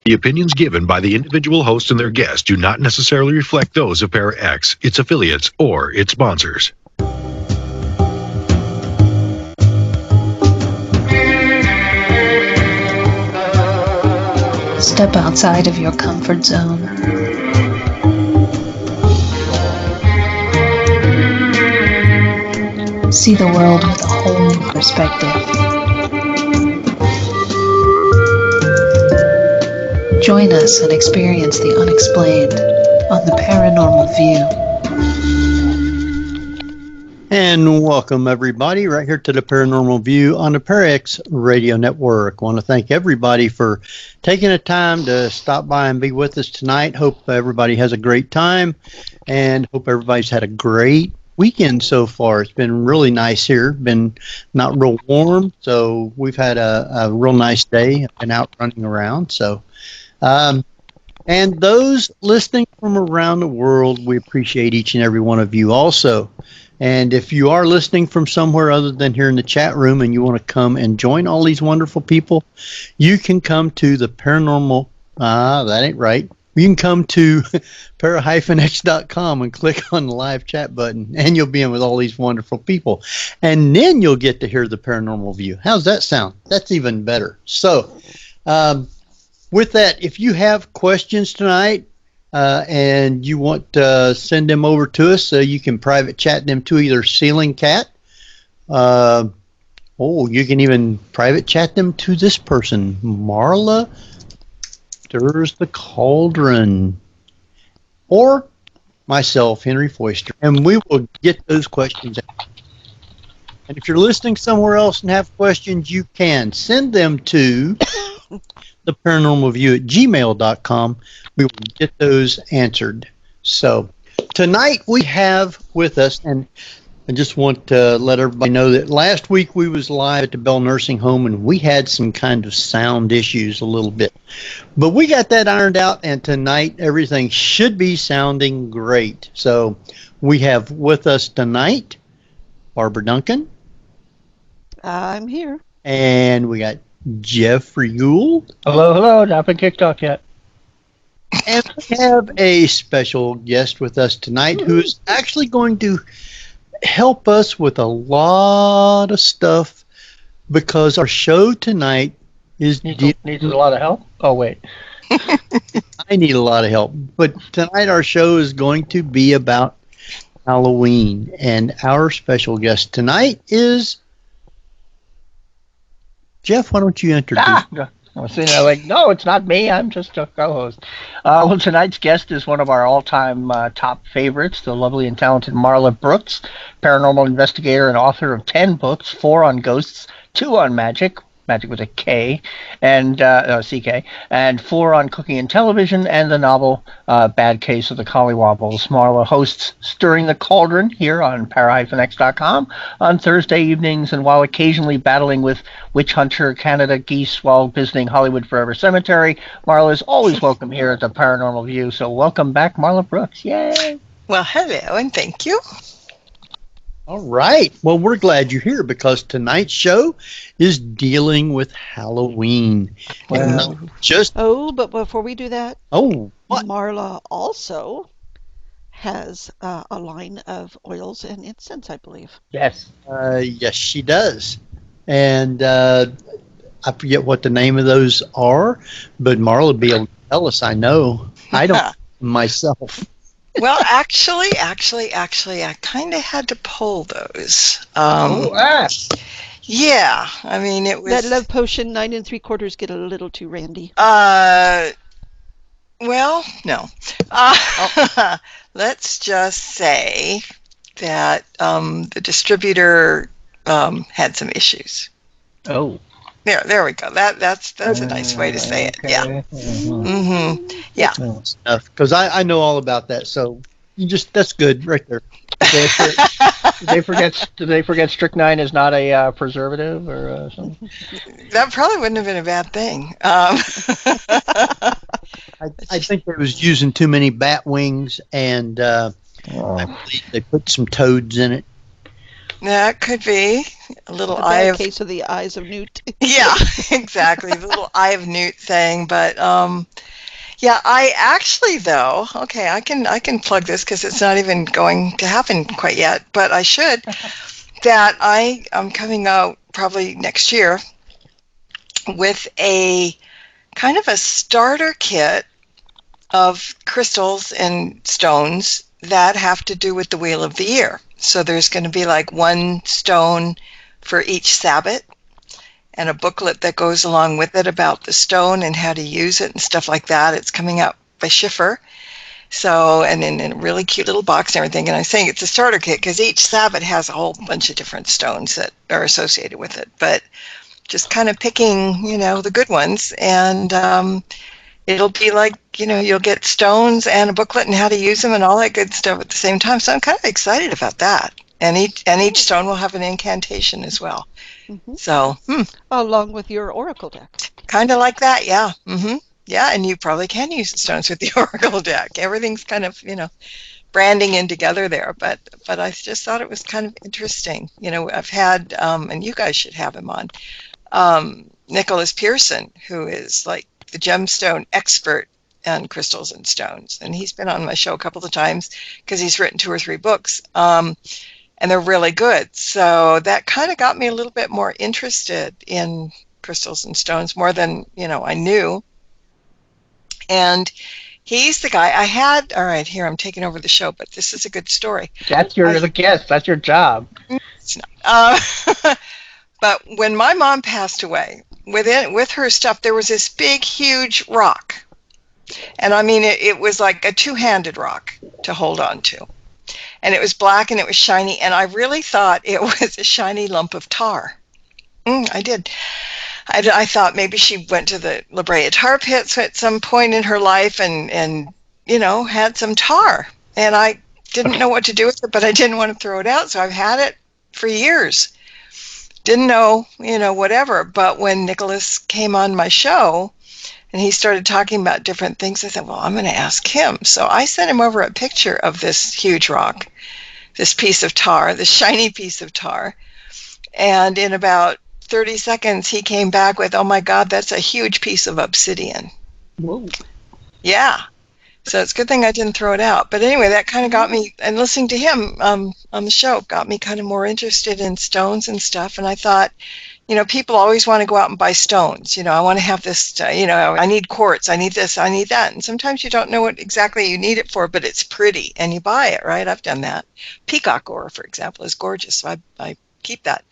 The opinions given by the individual host and their guests do not necessarily reflect those of Para X, its affiliates, or its sponsors. Step outside of your comfort zone. See the world with a whole new perspective. Join us and experience the unexplained on the Paranormal View. And welcome everybody right here to the Paranormal View on the Parax Radio Network. I want to thank everybody for taking the time to stop by and be with us tonight. Hope everybody has a great time and hope everybody's had a great weekend so far. It's been really nice here. Been not real warm, so we've had a real nice day. Been out running around. So, and those listening from around the world, we appreciate each and every one of you also. And if you are listening from somewhere other than here in the chat room and you want to come and join all these wonderful people, you can come to the paranormal, that ain't right. You can come to para-x.com and click on the live chat button, and you'll be in with all these wonderful people. And then you'll get to hear the Paranormal View. How's that sound? That's even better. So, with that, if you have questions tonight and you want to send them over to us, you can private chat them to either Ceiling Cat. You can even private chat them to this person, Marla. There's the Cauldron, or myself, Henry Foister, and we will get those questions out. And if you're listening somewhere else and have questions, you can send them to the paranormalview@gmail.com. We will get those answered. So tonight we have with us, and I just want to let everybody know that last week we was live at the Bell Nursing Home and we had some kind of sound issues a little bit. But we got that ironed out, and tonight everything should be sounding great. So we have with us tonight Barbara Duncan. I'm here. And we got Jeffrey Gould. Hello, not been kicked off yet. And we have a special guest with us tonight who is actually going to help us with a lot of stuff, because our show tonight is needs a lot of help. Oh wait, I need a lot of help. But tonight our show is going to be about Halloween, and our special guest tonight is Jeff. Why don't you introduce? I was sitting there like, no, it's not me. I'm just a co-host. Well, tonight's guest is one of our all-time top favorites, the lovely and talented Marla Brooks, paranormal investigator and author of 10 books, 4 on ghosts, 2 on magic with a K, and CK, and 4 on cooking and television, and the novel Bad Case of the Collywobbles. Marla hosts Stirring the Cauldron here on para-x.com on Thursday evenings, and while occasionally battling with Witch Hunter Canada geese while visiting Hollywood Forever Cemetery, Marla is always welcome here at the Paranormal View. So welcome back, Marla Brooks. Yay! Well, hello, and thank you. All right. Well, we're glad you're here because tonight's show is dealing with Halloween. Well, but before we do that, what? Marla also has a line of oils and incense, I believe. Yes. Yes, she does. And I forget what the name of those are, but Marla will be able to tell us. I know. I don't myself. Well, actually, I kind of had to pull those. Yeah, I mean, it was... That love potion 9 3/4 get a little too randy. Well, no. Let's just say that the distributor had some issues. Oh. There we go. That's a nice way to say it. Yeah. Mm-hmm. Yeah. Because I know all about that. So that's good right there. Did they forget strychnine is not a preservative or something? That probably wouldn't have been a bad thing. I think they was using too many bat wings, and I believe they put some toads in it. That could be a little The eye bad of case of the eyes of Newt. yeah, exactly, the little eye of Newt thing. But yeah, I actually though, okay, I can plug this because it's not even going to happen quite yet, but I should. That I am coming out probably next year with a kind of a starter kit of crystals and stones that have to do with the Wheel of the Year. So there's going to be like one stone for each Sabbath and a booklet that goes along with it about the stone and how to use it and stuff like that. It's coming out by Schiffer. So, and in a really cute little box and everything. And I'm saying it's a starter kit because each Sabbath has a whole bunch of different stones that are associated with it. But just kind of picking, the good ones. And it'll be like, you'll get stones and a booklet and how to use them and all that good stuff at the same time. So I'm kind of excited about that. And each stone will have an incantation as well. Mm-hmm. So, along with your oracle deck. Kind of like that, yeah. Mm-hmm. Yeah, and you probably can use the stones with the oracle deck. Everything's kind of, branding in together there. But I just thought it was kind of interesting. I've had, and you guys should have him on, Nicholas Pearson, who is like the gemstone expert on crystals and stones. And he's been on my show a couple of times because he's written 2 or 3 books. And they're really good. So that kind of got me a little bit more interested in crystals and stones, more than, I knew. And he's the guy I had. All right, here, I'm taking over the show, but this is a good story. That's the guest. That's your job. It's not. But when my mom passed away, with her stuff, there was this big, huge rock. And I mean, it was like a 2-handed rock to hold on to. And it was black and it was shiny, and I really thought it was a shiny lump of tar. I did. I thought maybe she went to the La Brea tar pits at some point in her life and had some tar. And I didn't know what to do with it, but I didn't want to throw it out, so I've had it for years. Didn't know, whatever. But when Nicholas came on my show and he started talking about different things, I thought, well, I'm going to ask him. So I sent him over a picture of this huge rock, this piece of tar, this shiny piece of tar. And in about 30 seconds, he came back with, oh, my God, that's a huge piece of obsidian. Whoa. Yeah. So it's a good thing I didn't throw it out. But anyway, that kind of got me, and listening to him on the show got me kind of more interested in stones and stuff. And I thought, people always want to go out and buy stones. I want to have this, I need quartz, I need this, I need that. And sometimes you don't know what exactly you need it for, but it's pretty, and you buy it, right? I've done that. Peacock ore, for example, is gorgeous, so I keep that.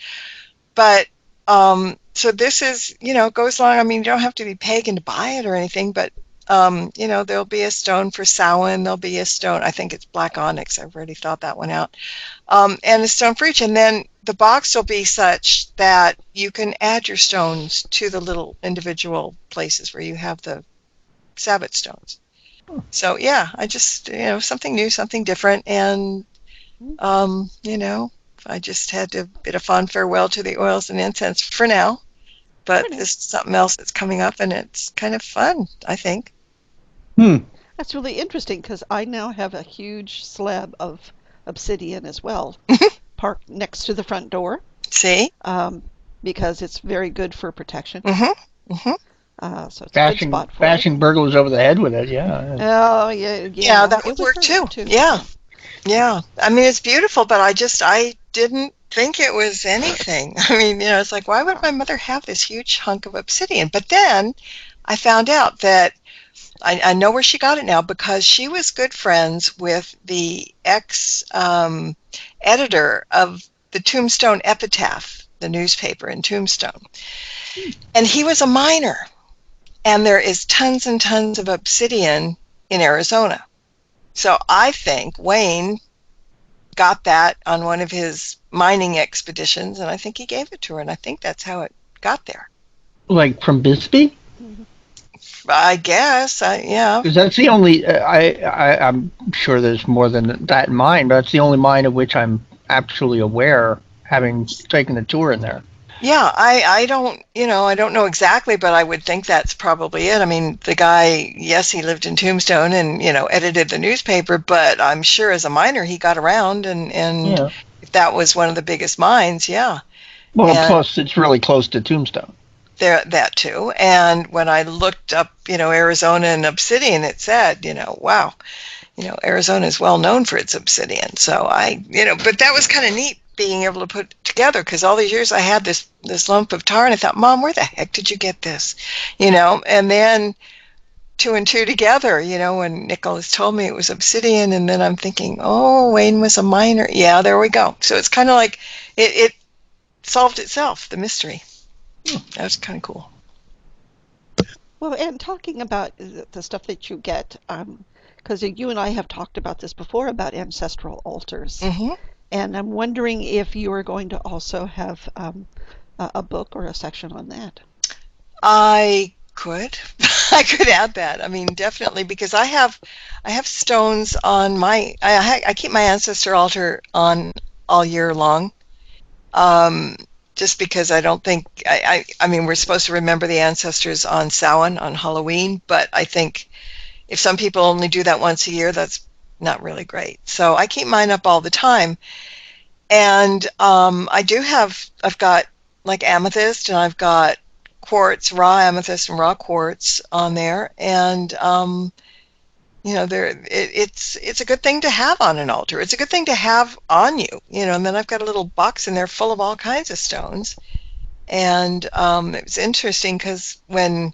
But, so this is, goes along, I mean, you don't have to be pagan to buy it or anything, but, there'll be a stone for Samhain, there'll be a stone, I think it's black onyx, I've already thought that one out, and a stone for each, and then the box will be such that you can add your stones to the little individual places where you have the Sabbath stones. So yeah, I just, something new, something different, and, I just had to bid a fond farewell to the oils and incense for now, but this is something else that's coming up, and it's kind of fun, I think. That's really interesting, because I now have a huge slab of obsidian as well, parked next to the front door. See? Because it's very good for protection. Mm-hmm. Mm-hmm. So it's a good spot for bashing burglars over the head with it, yeah. Oh, yeah. Yeah, that would work too. Yeah. Yeah. I mean, it's beautiful, but I didn't think it was anything. I mean, it's like, why would my mother have this huge hunk of obsidian? But then I found out that I know where she got it now, because she was good friends with the ex-editor of the Tombstone Epitaph, the newspaper in Tombstone. And he was a miner. And there is tons and tons of obsidian in Arizona. So I think Wayne got that on one of his mining expeditions, and I think he gave it to her, and I think that's how it got there. Like from Bisbee? I guess, yeah. Because that's the only, I'm sure there's more than that in mine, but that's the only mine of which I'm actually aware, having taken a tour in there. Yeah, I don't know exactly, but I would think that's probably it. I mean, the guy, yes, he lived in Tombstone and, edited the newspaper, but I'm sure as a miner he got around, and if that was one of the biggest mines, yeah. Well, And plus it's really close to Tombstone. there, that too. And when I looked up, Arizona and obsidian, it said, wow, Arizona is well known for its obsidian. So but that was kind of neat being able to put it together, because all these years I had this lump of tar, and I thought, Mom, where the heck did you get this? And then two and two together, when Nicholas told me it was obsidian, and then I'm thinking, oh, Wayne was a miner. Yeah, there we go. So it's kind of like it solved itself, the mystery. That was kind of cool. Well, and talking about the stuff that you get, because you and I have talked about this before, about ancestral altars. Mm-hmm. And I'm wondering if you are going to also have a book or a section on that. I could add that. I mean, definitely, because I have stones on my. I keep my ancestor altar on all year long. Just because I don't think I mean, we're supposed to remember the ancestors on Samhain, on Halloween, but I think if some people only do that once a year, that's not really great. So I keep mine up all the time. And I've got like amethyst, and I've got quartz, raw amethyst and raw quartz on there. And, it's a good thing to have on an altar. It's a good thing to have on you, and then I've got a little box in there full of all kinds of stones. And it was interesting because when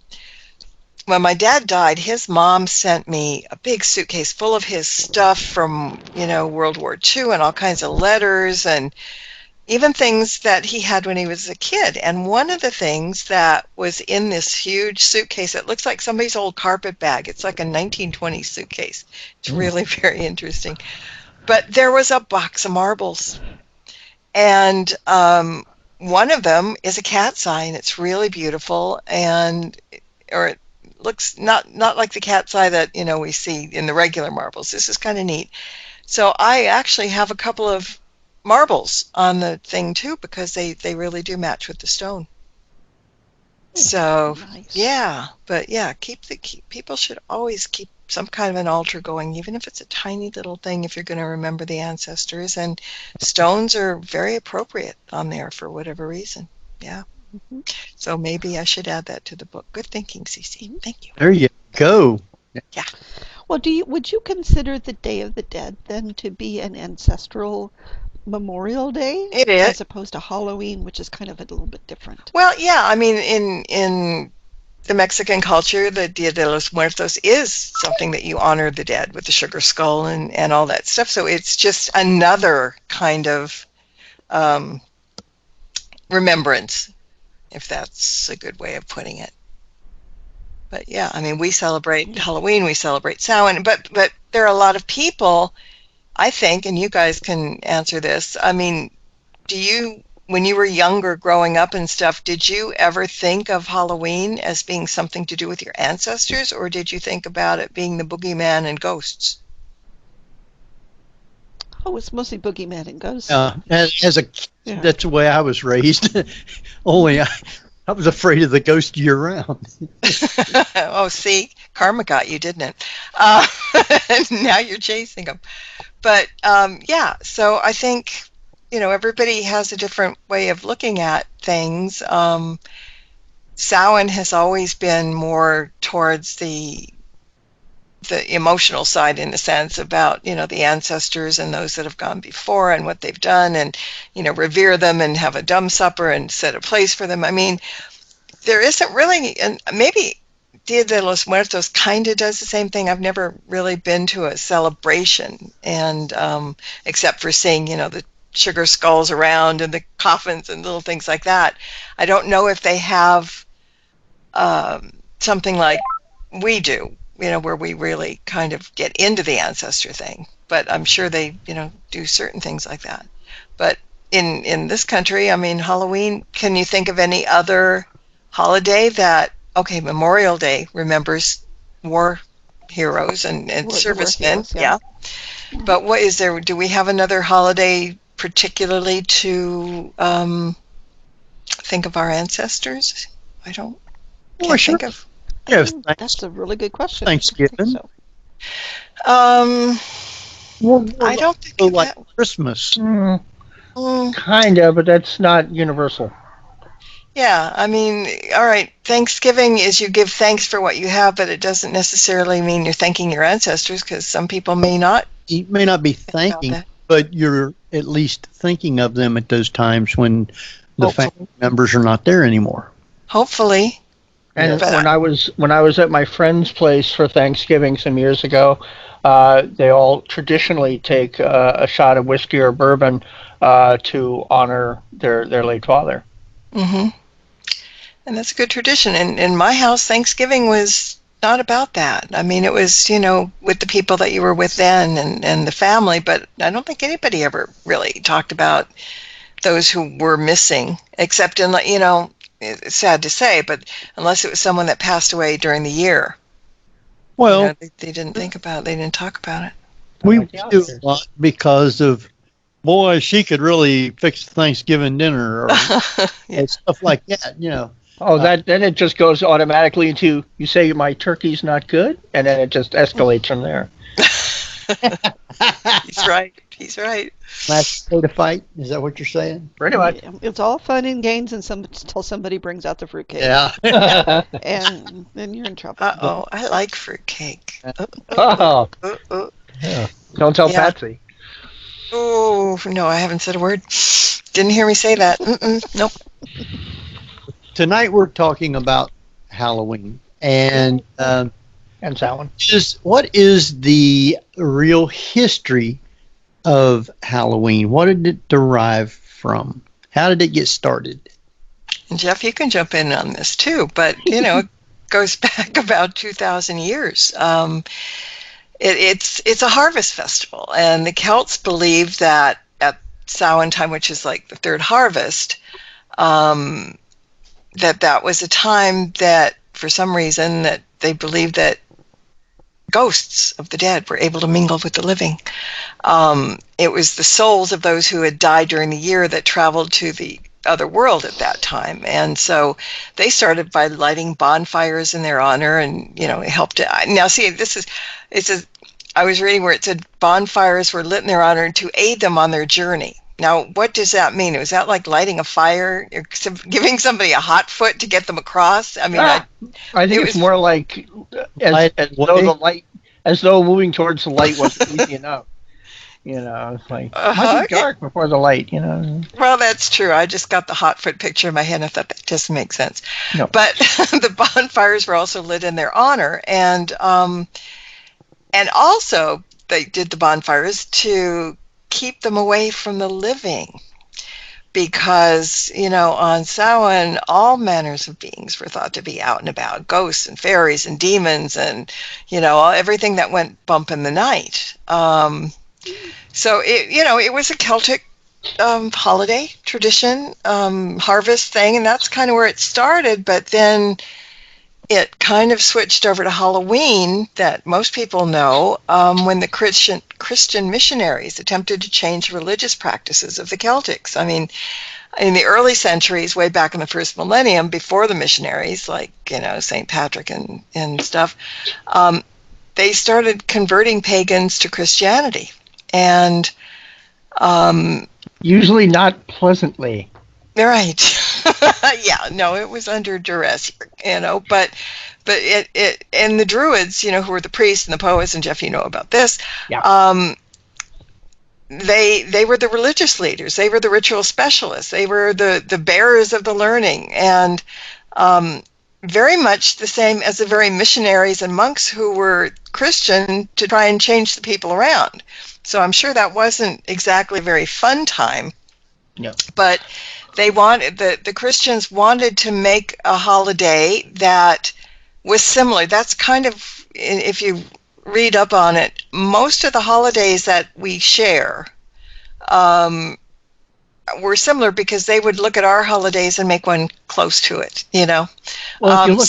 my dad died, his mom sent me a big suitcase full of his stuff from, World War II, and all kinds of letters and even things that he had when he was a kid. And one of the things that was in this huge suitcase, it looks like somebody's old carpet bag. It's like a 1920s suitcase. It's really very interesting. But there was a box of marbles. And one of them is a cat's eye, and it's really beautiful. Or it looks not like the cat's eye that, we see in the regular marbles. This is kind of neat. So I actually have a couple of marbles on the thing too, because they really do match with the stone. So nice. Yeah, but yeah, people should always keep some kind of an altar going, even if it's a tiny little thing, if you're going to remember the ancestors. And stones are very appropriate on there for whatever reason. Yeah. Mm-hmm. So maybe I should add that to the book. Good thinking, Cece. Thank you. There you go. Yeah. Well, would you consider the Day of the Dead then to be an ancestral Memorial Day? It is. As opposed to Halloween, which is kind of a little bit different. Well, yeah, I mean, in the Mexican culture, the Dia de los Muertos is something that you honor the dead with the sugar skull and all that stuff. So it's just another kind of remembrance, if that's a good way of putting it. But yeah, I mean, we celebrate Halloween, we celebrate Samhain, but there are a lot of people, I think, and you guys can answer this. I mean, when you were younger growing up and stuff, did you ever think of Halloween as being something to do with your ancestors, or did you think about it being the boogeyman and ghosts? Oh, it's mostly boogeyman and ghosts. That's the way I was raised. Only I was afraid of the ghost year round. Oh, see, karma got you, didn't it? Now you're chasing them. But yeah, so I think, everybody has a different way of looking at things. Samhain has always been more towards the emotional side, in a sense, about, the ancestors and those that have gone before and what they've done, and, revere them and have a dumb supper and set a place for them. I mean, there isn't really, and maybe Dia de los Muertos kind of does the same thing. I've never really been to a celebration, and except for seeing, the sugar skulls around and the coffins and little things like that. I don't know if they have something like we do, where we really kind of get into the ancestor thing. But I'm sure they, do certain things like that. But in this country, I mean, Halloween, can you think of any other holiday that, okay, Memorial Day remembers war heroes and servicemen, yeah. But what is there? Do we have another holiday particularly to think of our ancestors? I can't think of. Yes, that's a really good question. Thanksgiving. I don't think like Christmas. Kind of, but that's not universal. Yeah, I mean, all right, Thanksgiving is you give thanks for what you have, but it doesn't necessarily mean you're thanking your ancestors, because some people may not. You may not be thanking, but you're at least thinking of them at those times when the family members are not there anymore. Hopefully. And when I was at my friend's place for Thanksgiving some years ago, they all traditionally take a shot of whiskey or bourbon to honor their late father. Mm-hmm. And that's a good tradition. And in my house, Thanksgiving was not about that. I mean, it was, with the people that you were with then and the family, but I don't think anybody ever really talked about those who were missing, except in, it's sad to say, but unless it was someone that passed away during the year. Well, they didn't think about it. They didn't talk about it. We do a lot because of, boy, she could really fix Thanksgiving dinner or stuff like that, Oh, then it just goes automatically into, you say my turkey's not good, and then it just escalates from there. He's right. Last day to fight? Is that what you're saying? Pretty much. It's all fun and games until somebody brings out the fruitcake. Yeah. And then you're in trouble. Uh-oh, I like fruitcake. Yeah. Don't tell Patsy. Oh, no, I haven't said a word. Didn't hear me say that. Nope. Tonight we're talking about Halloween. And Samhain. What is the real history of Halloween? What did it derive from? How did it get started? Jeff, you can jump in on this too, but it goes back about 2,000 years. It's a harvest festival, and the Celts believed that at Samhain time, which is like the third harvest, that was a time that, for some reason, that they believed that ghosts of the dead were able to mingle with the living. It was the souls of those who had died during the year that traveled to the other world at that time, and so they started by lighting bonfires in their honor, and it helped. Now, see, I was reading where it said bonfires were lit in their honor to aid them on their journey. Now, what does that mean? Was that like lighting a fire, or giving somebody a hot foot to get them across? I mean, I think it's more like as though moving towards the light wasn't easy enough. It's like, it might be dark before the light, Well, that's true. I just got the hot foot picture in my head, and I thought that doesn't make sense. No. But the bonfires were also lit in their honor, and also they did the bonfires to keep them away from the living, because on Samhain all manners of beings were thought to be out and about, ghosts and fairies and demons and everything that went bump in the night. So it was a Celtic holiday tradition, harvest thing, and that's kind of where it started. But then it kind of switched over to Halloween, that most people know, when the Christian missionaries attempted to change the religious practices of the Celtics. I mean, in the early centuries, way back in the first millennium, before the missionaries, like, St. Patrick and stuff, they started converting pagans to Christianity. And usually not pleasantly. Right. Yeah, no, it was under duress, but it and the Druids, who were the priests and the poets, and Jeff, about this. Yeah. They were the religious leaders. They were the ritual specialists. They were the bearers of the learning, and very much the same as the very missionaries and monks who were Christian to try and change the people around. So I'm sure that wasn't exactly a very fun time. No. But they wanted the Christians wanted to make a holiday that was similar. That's kind of, if you read up on it, most of the holidays that we share were similar, because they would look at our holidays and make one close to it. Well,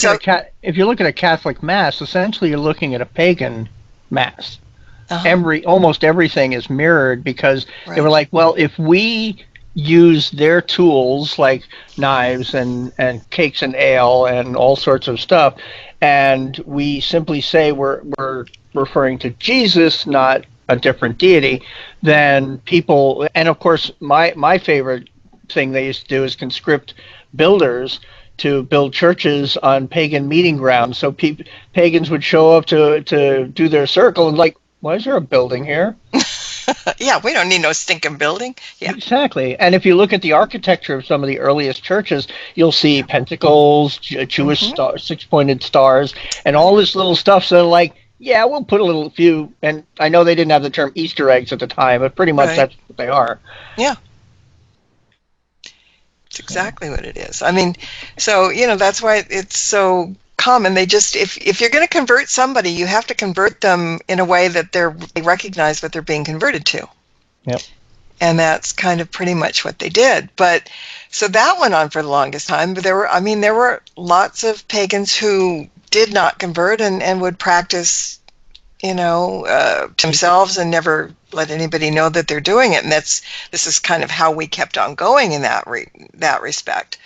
if you look at a Catholic Mass, essentially you're looking at a pagan Mass. Uh-huh. Almost everything is mirrored, because they were like, well, if we use their tools like knives and cakes and ale and all sorts of stuff, and we simply say we're referring to Jesus, not a different deity, then people, and of course, my favorite thing they used to do is conscript builders to build churches on pagan meeting grounds. So pagans would show up to do their circle and like, why is there a building here? Yeah, we don't need no stinking building. Yeah, exactly. And if you look at the architecture of some of the earliest churches, you'll see pentacles, Jewish six-pointed stars, and all this little stuff. So like, yeah, we'll put a little few. And I know they didn't have the term Easter eggs at the time, but pretty much that's what they are. Yeah. It's exactly what it is. I mean, so, that's why it's so common. They just, if you're going to convert somebody, you have to convert them in a way that they recognize what they're being converted to. Yep. And that's kind of pretty much what they did. But so that went on for the longest time. But there were lots of pagans who did not convert and would practice, themselves and never let anybody know that they're doing it. And this is kind of how we kept on going in that respect.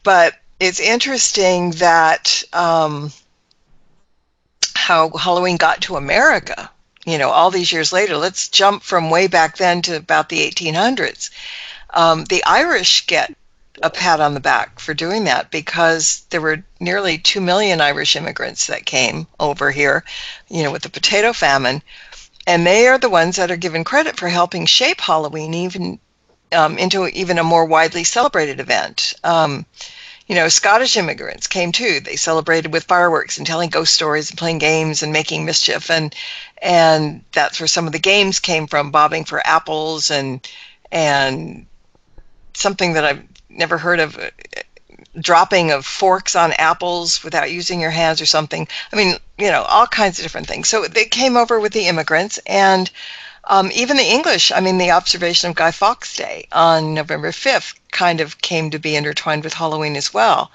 But it's interesting that how Halloween got to America, all these years later. Let's jump from way back then to about the 1800s. The Irish get a pat on the back for doing that because there were nearly 2 million Irish immigrants that came over here, with the potato famine. And they are the ones that are given credit for helping shape Halloween even into even a more widely celebrated event. Scottish immigrants came too. They celebrated with fireworks and telling ghost stories and playing games and making mischief. And that's where some of the games came from, bobbing for apples and something that I've never heard of, dropping of forks on apples without using your hands or something. I mean, all kinds of different things. So they came over with the immigrants, and even the English, the observation of Guy Fawkes Day on November 5th kind of came to be intertwined with Halloween as well.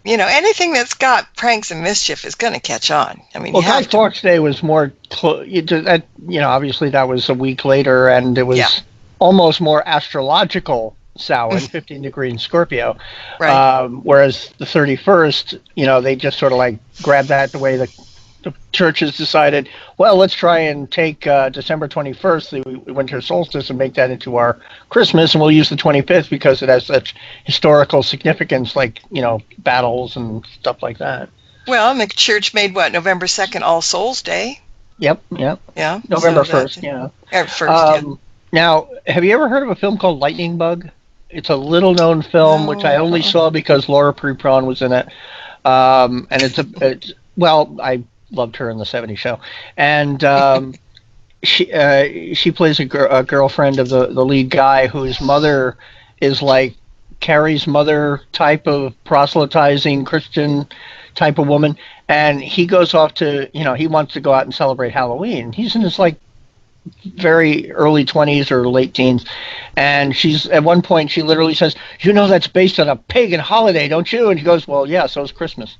Anything that's got pranks and mischief is going to catch on. Guy Fawkes Day was more, obviously that was a week later, and it was almost more astrological Samhain, 15 degree in Scorpio. Right. Whereas the 31st, they just sort of like grabbed that the way the churches decided, well, let's try and take December 21st, the winter solstice, and make that into our Christmas, and we'll use the 25th because it has such historical significance, like, battles and stuff like that. Well, and the church made November 2nd All Souls Day. Yep. Yeah. November 1st, yeah. 1st, Now, have you ever heard of a film called Lightning Bug? It's a little-known film, which I only saw because Laura Prepon was in it. And I loved her in the 70s show. And she plays a girlfriend of the lead guy whose mother is like Carrie's mother type of proselytizing Christian type of woman. And he goes off to, he wants to go out and celebrate Halloween. He's in his very early 20s or late teens, and she's at one point she literally says, that's based on a pagan holiday, don't you? And he goes, well, yeah, so is Christmas.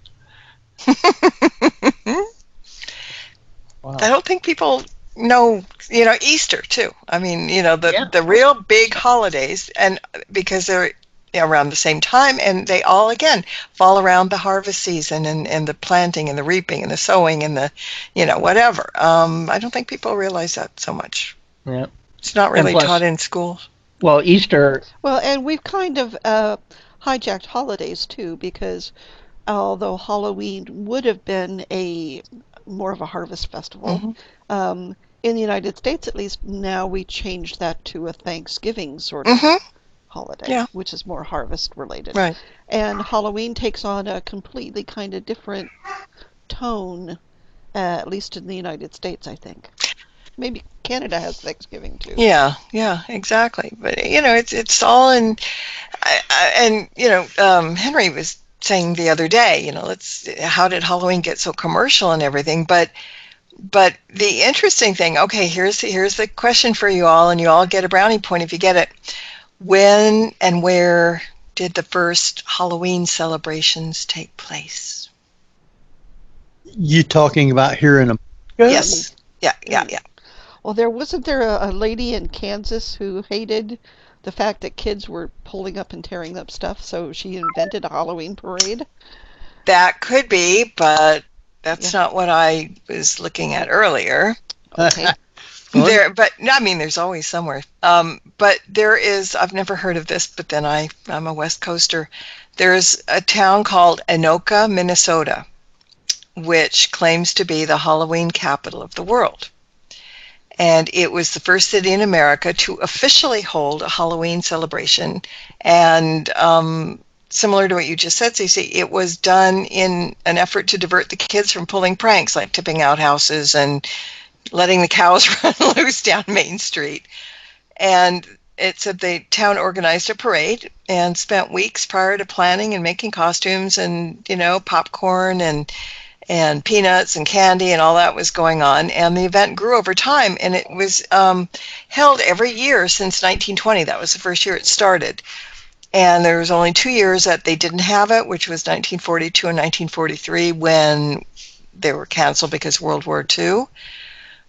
Wow. I don't think people know, Easter too. The real big holidays, and because they're around the same time, and they all again fall around the harvest season and the planting and the reaping and the sowing and the whatever. I don't think people realize that so much. Yeah, it's not really taught in school. Well, Easter. Well, and we've kind of hijacked holidays too, because although Halloween would have been more of a harvest festival, in the United States at least, now we changed that to a Thanksgiving sort of holiday, which is more harvest related. Right. And Halloween takes on a completely kind of different tone, at least in the United States, I think. Maybe Canada has Thanksgiving too. Yeah, exactly. But it's all in, Henry was saying the other day, how did Halloween get so commercial and everything? But the interesting thing, okay, here's the question for you all, and you all get a brownie point if you get it. When and where did the first Halloween celebrations take place? You talking about here in America? Yes. Yeah. Well, wasn't there a lady in Kansas who hated the fact that kids were pulling up and tearing up stuff, so she invented a Halloween parade? That could be, but that's not what I was looking at earlier. Okay. But I mean, there's always somewhere. But there is, I've never heard of this, but then I'm a West Coaster. There's a town called Anoka, Minnesota, which claims to be the Halloween capital of the world. And it was the first city in America to officially hold a Halloween celebration. And similar to what you just said, Cece, it was done in an effort to divert the kids from pulling pranks like tipping out houses and letting the cows run loose down Main Street. And it said the town organized a parade and spent weeks prior to planning and making costumes and, popcorn and peanuts and candy and all that was going on. And the event grew over time, and it was held every year since 1920. That was the first year it started. And there was only 2 years that they didn't have it, which was 1942 and 1943 when they were canceled because of World War II.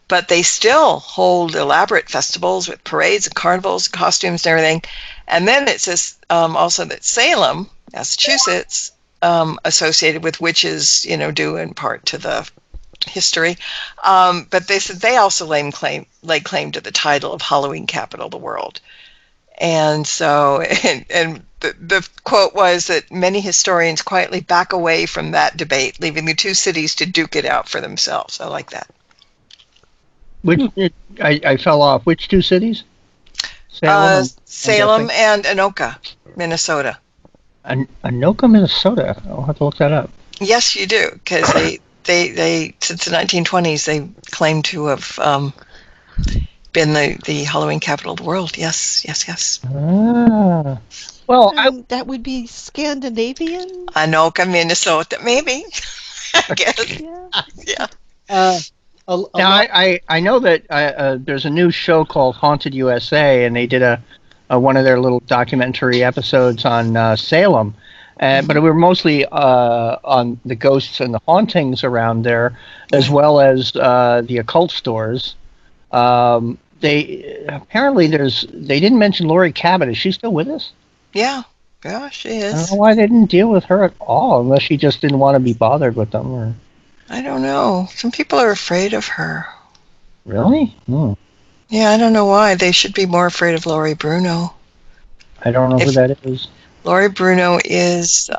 But they still hold elaborate festivals with parades and carnivals, and costumes and everything. And then it says also that Salem, Massachusetts, associated with witches, due in part to the history. But they said they also laid claim to the title of Halloween capital of the world. And so, and the quote was that many historians quietly back away from that debate, leaving the two cities to duke it out for themselves. I like that. I fell off. Which two cities? Salem and Anoka, Minnesota. Anoka, Minnesota. I'll have to look that up. Yes, you do, because they since the 1920s they claim to have been the Halloween capital of the world. Yes. Ah. Well, that would be Scandinavian. Anoka, Minnesota, maybe. I guess. Yeah. Now, I know that there's a new show called Haunted USA, and they did one of their little documentary episodes on Salem, but we were mostly on the ghosts and the hauntings around there, as well as the occult stores. They didn't mention Lori Cabot. Is she still with us? Yeah, she is. I don't know why they didn't deal with her at all, unless she just didn't want to be bothered with them, or. I don't know. Some people are afraid of her. Really? Yeah, I don't know why. They should be more afraid of Lori Bruno. I don't know who that is. Lori Bruno is,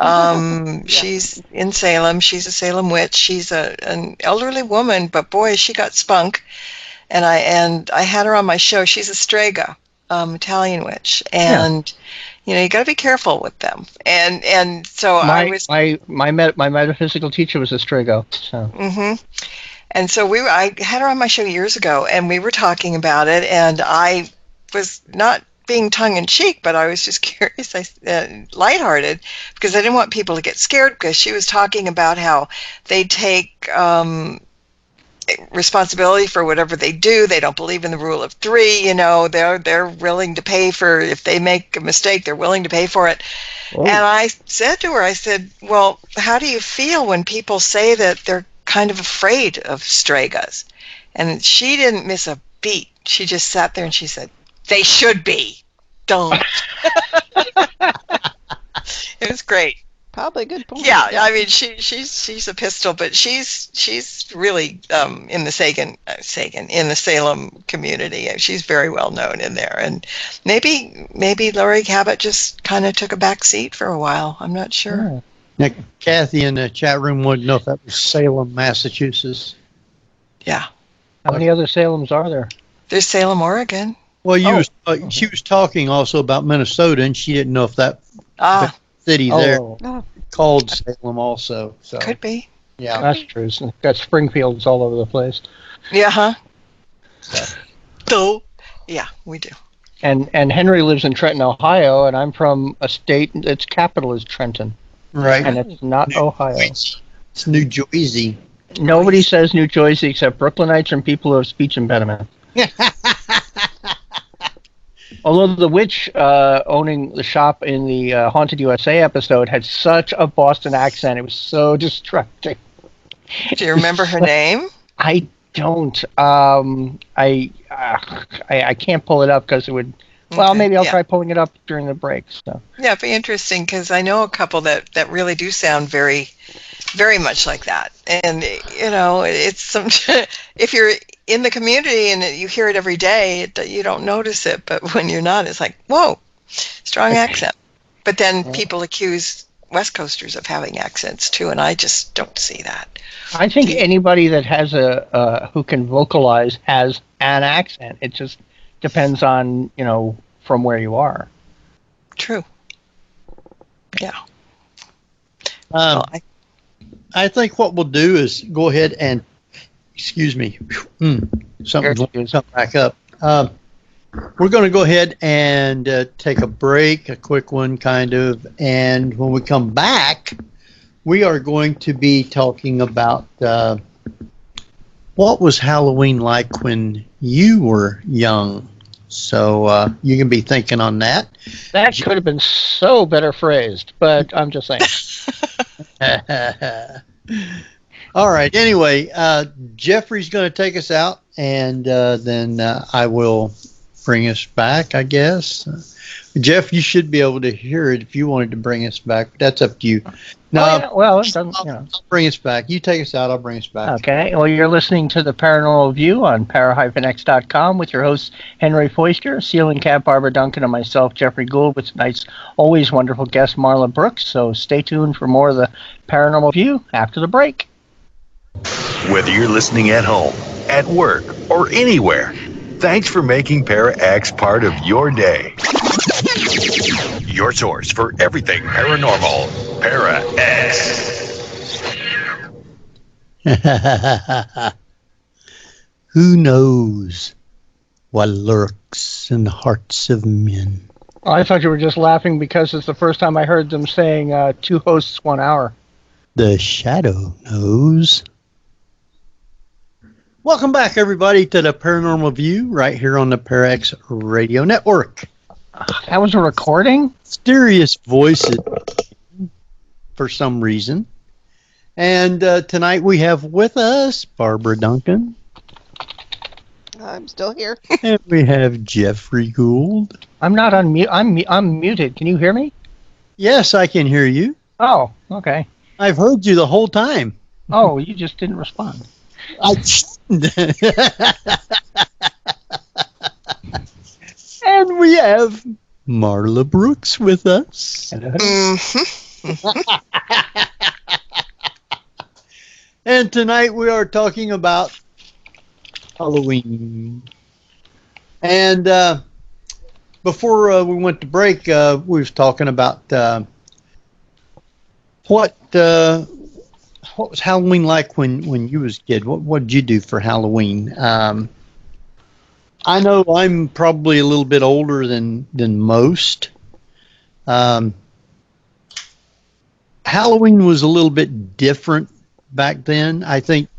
she's in Salem. She's a Salem witch. She's an elderly woman, but boy, she got spunk. And I had her on my show. She's a Strega, Italian witch. And... you got to be careful with them, and so my metaphysical teacher was a Strigo. So. Mm-hmm. And so I had her on my show years ago, and we were talking about it, and I was not being tongue in cheek, but I was just curious, lighthearted, because I didn't want people to get scared, because she was talking about how they take responsibility for whatever they do. They don't believe in the rule of three. They're willing to pay for, if they make a mistake, they're willing to pay for it. Oh. And I said to her, I said, well, how do you feel when people say that they're kind of afraid of Stregas? And she didn't miss a beat. She just sat there and she said, they should be. Don't. It was great. Probably a good point. Yeah, I mean, she's a pistol, but she's really in the Salem community. She's very well known in there, and maybe Lori Cabot just kind of took a back seat for a while. I'm not sure. Now, Kathy in the chat room wanted to know if that was Salem, Massachusetts. Yeah. How many other Salems are there? There's Salem, Oregon. Well, she was talking also about Minnesota, and she didn't know if that city there called Salem also. So. Could be. Yeah, that's true. Got Springfields all over the place. Yeah, huh? So, yeah, we do. And Henry lives in Trenton, Ohio, and I'm from a state its capital is Trenton. Right. And it's not Ohio. It's New Jersey. Nobody says New Jersey except Brooklynites and people who have speech impediment. Although the witch owning the shop in the Haunted USA episode had such a Boston accent, it was so distracting. Do you remember her name? I don't. I can't pull it up because it would. Well, maybe I'll try pulling it up during the break. So. Yeah, it'd be interesting because I know a couple that really do sound very, very much like that. And it's some. If you're in the community and you hear it every day, you don't notice it. But when you're not, it's like, whoa, strong accent. But then people accuse West Coasters of having accents too, and I just don't see that. I think anybody that has who can vocalize has an accent. It just depends on, from where you are. True. Yeah. I think what we'll do is go ahead and, excuse me, something's back up. We're going to go ahead and take a break, a quick one kind of, and when we come back, we are going to be talking about what was Halloween like when you were young. So you can be thinking on that. That could have been so better phrased, but I'm just saying. All right. Anyway, Jeffrey's going to take us out, and then I will bring us back, I guess. Jeff, you should be able to hear it if you wanted to bring us back, but that's up to you. No, well, it doesn't, I'll bring us back. You take us out, I'll bring us back. Okay. Well, you're listening to the Paranormal View on para-x.com with your hosts Henry Foister, ceiling cat Barbara Duncan, and myself, Jeffrey Gould, with tonight's always wonderful guest Marla Brooks. So stay tuned for more of the Paranormal View after the break. Whether you're listening at home, at work, or anywhere, thanks for making Para-X part of your day. Your source for everything paranormal, Para-X. Who knows what lurks in the hearts of men? Oh, I thought you were just laughing because it's the first time I heard them saying 2 hosts, 1 hour. The shadow knows. Welcome back, everybody, to the Paranormal View right here on the Para-X Radio Network. That was a recording? Mysterious voices for some reason. And tonight we have with us Barbara Duncan. I'm still here. And we have Jeffrey Gould. I'm not on mute. I'm muted. Can you hear me? Yes, I can hear you. Oh, okay. I've heard you the whole time. Oh, you just didn't respond. And we have Marla Brooks with us. And tonight we are talking about Halloween. And before we went to break, we was talking about what was Halloween like when you was a kid? What did you do for Halloween? I know I'm probably a little bit older than most. Halloween was a little bit different back then. I think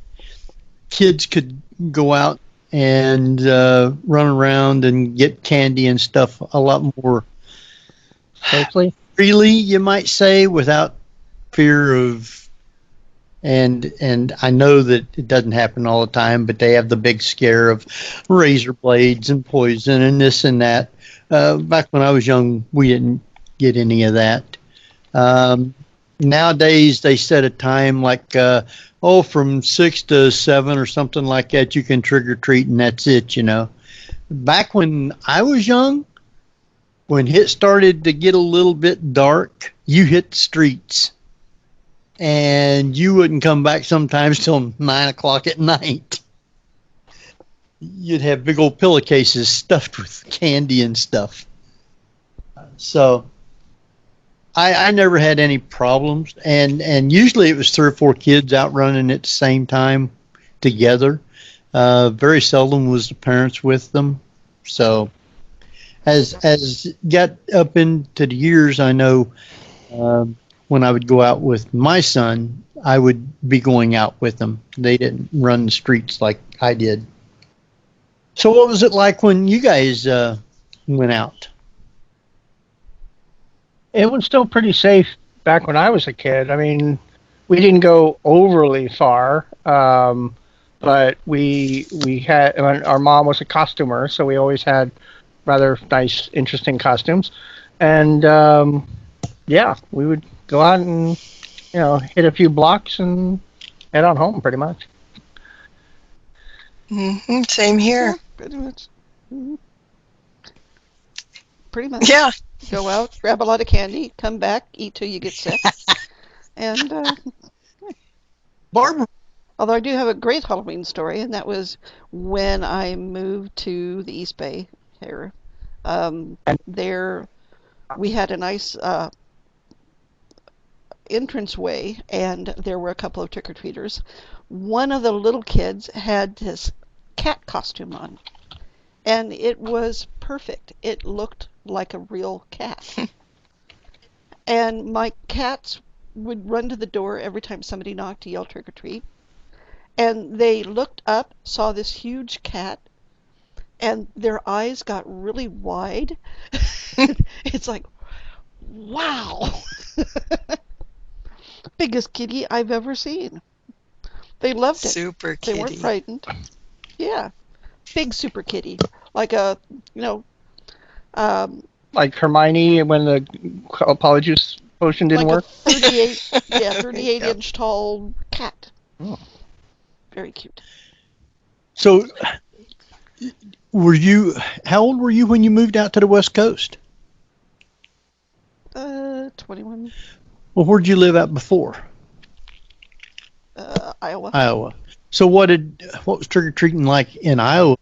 kids could go out and run around and get candy and stuff a lot more safely, freely, you might say, without fear of. And I know that it doesn't happen all the time, but they have the big scare of razor blades and poison and this and that. Back when I was young, we didn't get any of that. Nowadays, they set a time like, from 6 to 7 or something like that, you can trick or treat and that's it, Back when I was young, when it started to get a little bit dark, you hit the streets. And you wouldn't come back sometimes till 9 o'clock at night. You'd have big old pillowcases stuffed with candy and stuff. So I never had any problems. And usually it was 3 or 4 kids out running at the same time together. Very seldom was the parents with them. So as got up into the years, I know when I would go out with my son, I would be going out with them. They didn't run the streets like I did. So what was it like when you guys went out? It was still pretty safe back when I was a kid. I mean, we didn't go overly far, but we had, our mom was a costumer, so we always had rather nice, interesting costumes. And we would go out and, hit a few blocks and head on home pretty much. Same here. Yeah, pretty much. Mhm. Pretty much. Yeah. Go out, grab a lot of candy, come back, eat till you get sick. And Barbara. although I do have a great Halloween story, and that was when I moved to the East Bay here. There, we had a nice entranceway, and there were a couple of trick-or-treaters. One of the little kids had this cat costume on, and it was perfect. It looked like a real cat. And my cats would run to the door every time somebody knocked to yell trick or treat. And they looked up, saw this huge cat, and their eyes got really wide. It's like, wow! Biggest kitty I've ever seen. They loved it. Super They weren't kitty. frightened. Yeah. Big super kitty. Like a, Like Hermione when the Polyjuice potion didn't like work? a 38-inch tall cat. Oh. Very cute. So, how old were you when you moved out to the West Coast? 21. Well, where'd you live at before? Iowa. Iowa. So what was trick-or-treating like in Iowa?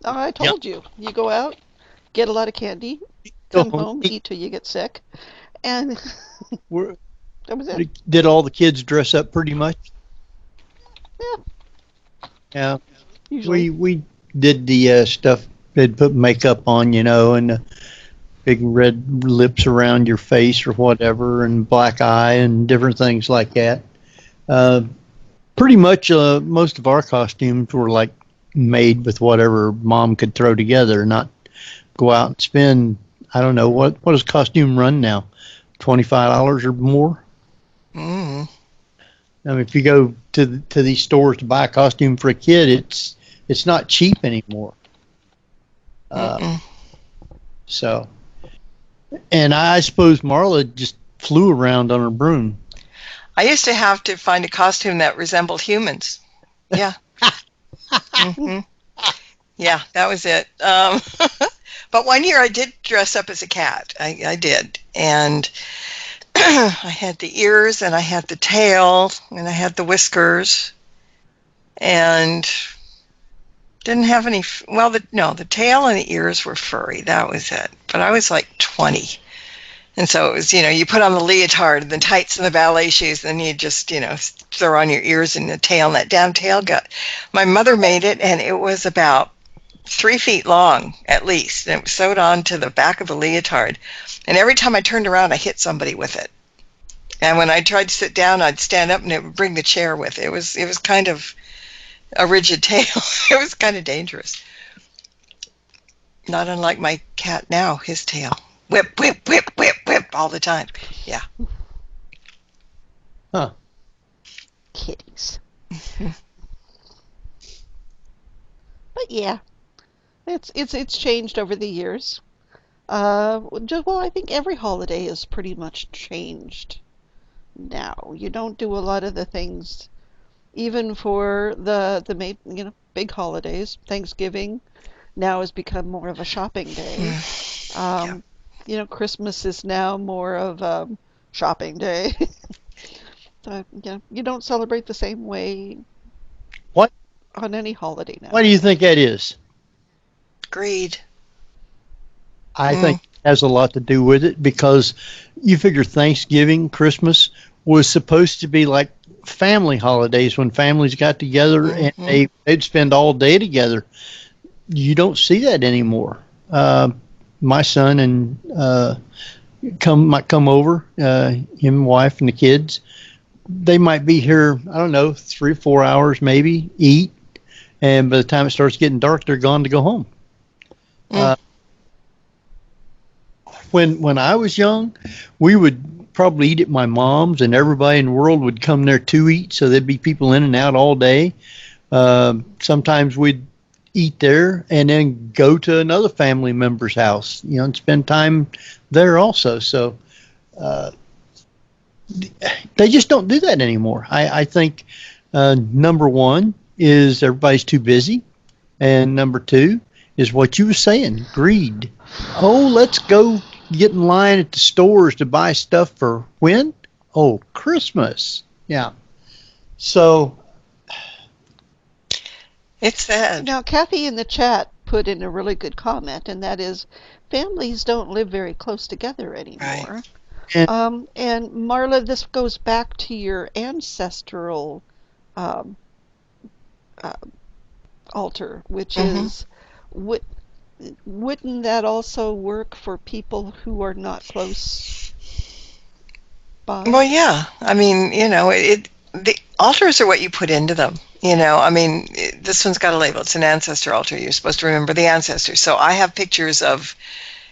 Oh, I told you. You go out, get a lot of candy, come home, eat till you get sick, and that was it. Did all the kids dress up pretty much? Yeah. Yeah. Usually. We did the stuff. They'd put makeup on, and big red lips around your face or whatever, and black eye and different things like that. Pretty much most of our costumes were like made with whatever mom could throw together, not go out and spend, I don't know, what does costume run now? $25 or more? Mm. I mean, if you go to these stores to buy a costume for a kid, it's not cheap anymore. So, and I suppose Marla just flew around on her broom. I used to have to find a costume that resembled humans. Yeah. Yeah, that was it. But one year I did dress up as a cat. I did. And I had the ears, and I had the tail, and I had the whiskers, and didn't have any. Well, the tail and the ears were furry. That was it. But I was like 20. And so it was, you put on the leotard, the tights and the ballet shoes, and then you just, throw on your ears and the tail, and that damn tail got. My mother made it, and it was about 3 feet long, at least, and it was sewed on to the back of the leotard. And every time I turned around, I hit somebody with it. And when I tried to sit down, I'd stand up, and it would bring the chair with it. It was kind of a rigid tail. It was kind of dangerous. Not unlike my cat now, his tail. Whip, whip, whip, whip, whip, all the time. Yeah. Huh. Kitties. But yeah, it's changed over the years. Well, I think every holiday is pretty much changed now. You don't do a lot of the things, even for the big holidays. Thanksgiving now has become more of a shopping day. Christmas is now more of a shopping day. So, you don't celebrate the same way. What? On any holiday now. Why do you think that is? Greed. I think it has a lot to do with it, because you figure Thanksgiving, Christmas was supposed to be like family holidays when families got together and they'd spend all day together. You don't see that anymore. My son and might come over, him, wife, and the kids. They might be here, I don't know, 3 or 4 hours maybe, eat, and by the time it starts getting dark, they're gone to go home. When I was young, we would probably eat at my mom's, and everybody in the world would come there to eat, so there'd be people in and out all day. Sometimes we'd eat there and then go to another family member's house, and spend time there also. So they just don't do that anymore. I think number one is everybody's too busy. And number 2 is what you were saying, greed. Oh, let's go get in line at the stores to buy stuff for when? Oh, Christmas. Yeah. So It's sad. Now, Kathy in the chat put in a really good comment, and that is, families don't live very close together anymore. And- And Marla, this goes back to your ancestral um, altar, which is, wouldn't that also work for people who are not close by? Well, yeah. I mean, the altars are what you put into them. This one's got a label. It's an ancestor altar. You're supposed to remember the ancestors. So I have pictures of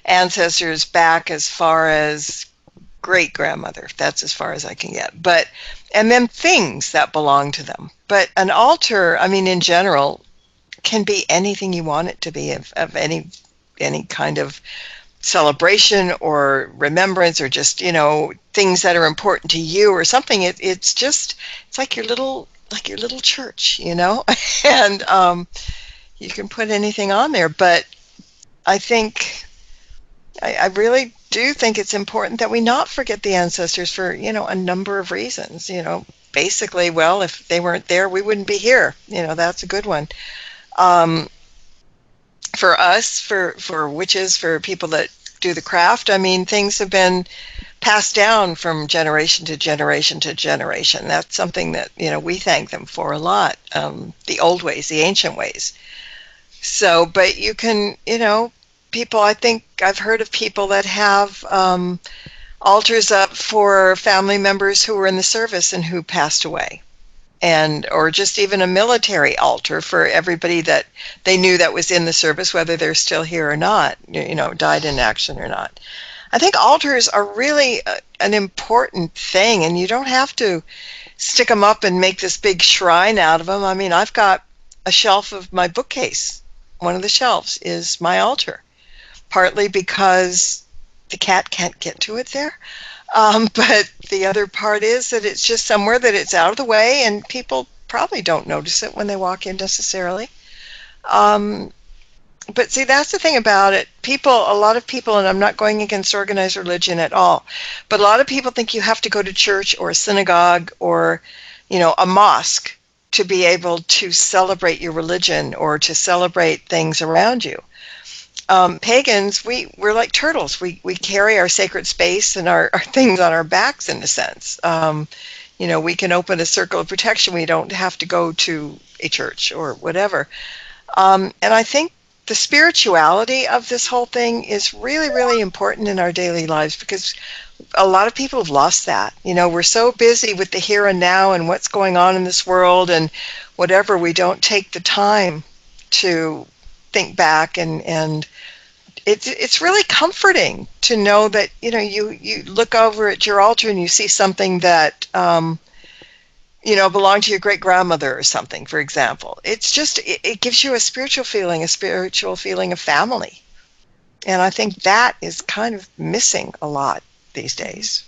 ancestors back as far as great-grandmother. That's as far as I can get. And then things that belong to them. But an altar, I mean, in general, can be anything you want it to be, of any kind of celebration or remembrance, or just things that are important to you or something. It's like your little church, and you can put anything on there. But I think I really do think it's important that we not forget the ancestors for a number of reasons. Basically, well, if they weren't there, we wouldn't be here. That's a good one. For us, for witches, for people that do the craft, I mean, things have been passed down from generation to generation to generation. That's something that, we thank them for a lot, the old ways, the ancient ways. So, but you can, people, I think I've heard of people that have altars up for family members who were in the service and who passed away. Or just even a military altar for everybody that they knew that was in the service, whether they're still here or not, died in action or not. I think altars are really an important thing, and you don't have to stick them up and make this big shrine out of them. I mean, I've got a shelf of my bookcase. One of the shelves is my altar, partly because the cat can't get to it there. But the other part is that it's just somewhere that it's out of the way, and people probably don't notice it when they walk in necessarily. But see, that's the thing about it. A lot of people, and I'm not going against organized religion at all, but a lot of people think you have to go to church or a synagogue or, a mosque to be able to celebrate your religion or to celebrate things around you. Pagans, we're like turtles. We carry our sacred space and our things on our backs, in a sense. We can open a circle of protection. We don't have to go to a church or whatever. And I think the spirituality of this whole thing is really, really important in our daily lives, because a lot of people have lost that. We're so busy with the here and now and what's going on in this world and whatever, we don't take the time to think back, and it's really comforting to know that you look over at your altar and you see something that belonged to your great grandmother or something, for example. It's just it gives you a spiritual feeling of family, and I think that is kind of missing a lot these days.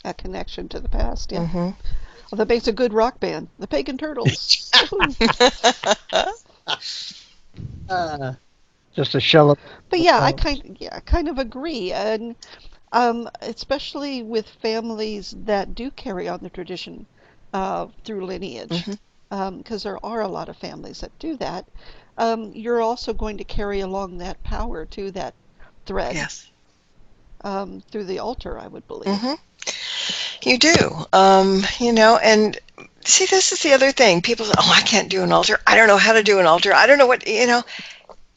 That connection to the past, yeah. Mm-hmm. Well, that makes a good rock band, the Pagan Turtles. Just a shell of. But yeah, I kind of agree, and especially with families that do carry on the tradition through lineage, because there are a lot of families that do that. You're also going to carry along that power to that thread. Yes. Through the altar, I would believe. You do, and see, this is the other thing. People say, "Oh, I can't do an altar. I don't know how to do an altar. I don't know what."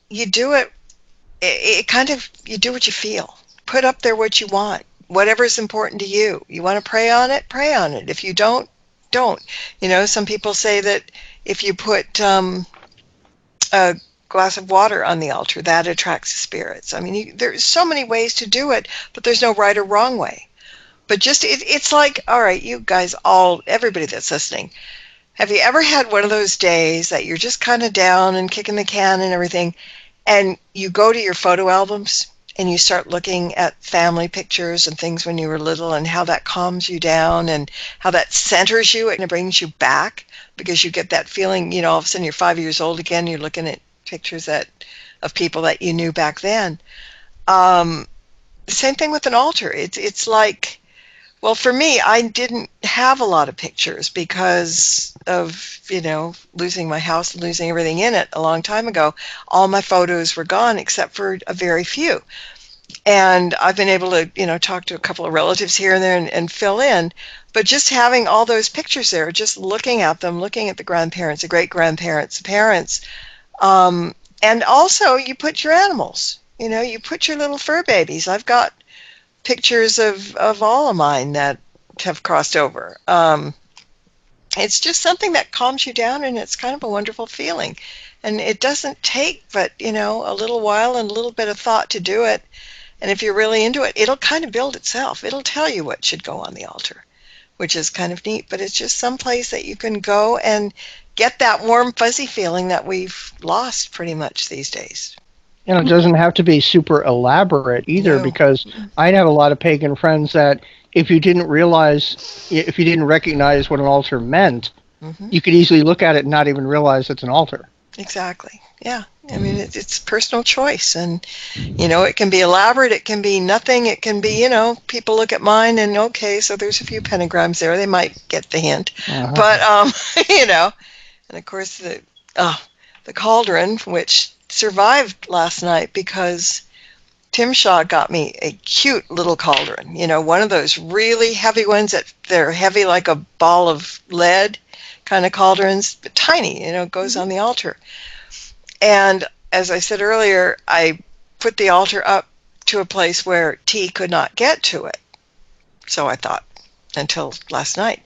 You do it. You do what you feel. Put up there what you want, whatever's important to you. You want to pray on it, pray on it. If you don't. Some people say that if you put a glass of water on the altar, that attracts the spirits. I mean, there's so many ways to do it, but there's no right or wrong way. But just it's like, all right, you guys, everybody that's listening, have you ever had one of those days that you're just kind of down and kicking the can and everything, and you go to your photo albums and you start looking at family pictures and things when you were little and how that calms you down and how that centers you and it brings you back because you get that feeling, you know, all of a sudden you're 5 years old again, you're looking at pictures of people that you knew back then. Same thing with an altar. It's like, well, for me, I didn't have a lot of pictures because of, you know, losing my house and losing everything in it a long time ago. All my photos were gone except for a very few. And I've been able to, you know, talk to a couple of relatives here and there and fill in. But just having all those pictures there, just looking at them, looking at the grandparents, the great-grandparents, the parents, and also you put your animals, you know, you put your little fur babies. I've got pictures of all of mine that have crossed over. It's just something that calms you down, and it's kind of a wonderful feeling. And it doesn't take but, you know, a little while and a little bit of thought to do it. And if you're really into it, it'll kind of build itself. It'll tell you what should go on the altar, which is kind of neat. But it's just some place that you can go and get that warm, fuzzy feeling that we've lost pretty much these days. And it doesn't have to be super elaborate either, because I'd have a lot of pagan friends that if you didn't recognize what an altar meant, you could easily look at it and not even realize it's an altar. Exactly. Yeah. I mean, it's personal choice. And, you know, it can be elaborate. It can be nothing. It can be, you know, people look at mine and, okay, so there's a few pentagrams there. They might get the hint. But, you know, and of course the cauldron, which survived last night because Tim Shaw got me a cute little cauldron, you know, one of those really heavy ones that they're heavy like a ball of lead kind of cauldrons, but tiny, you know, goes on the altar. And as I said earlier, I put the altar up to a place where T could not get to it. So I thought, until last night.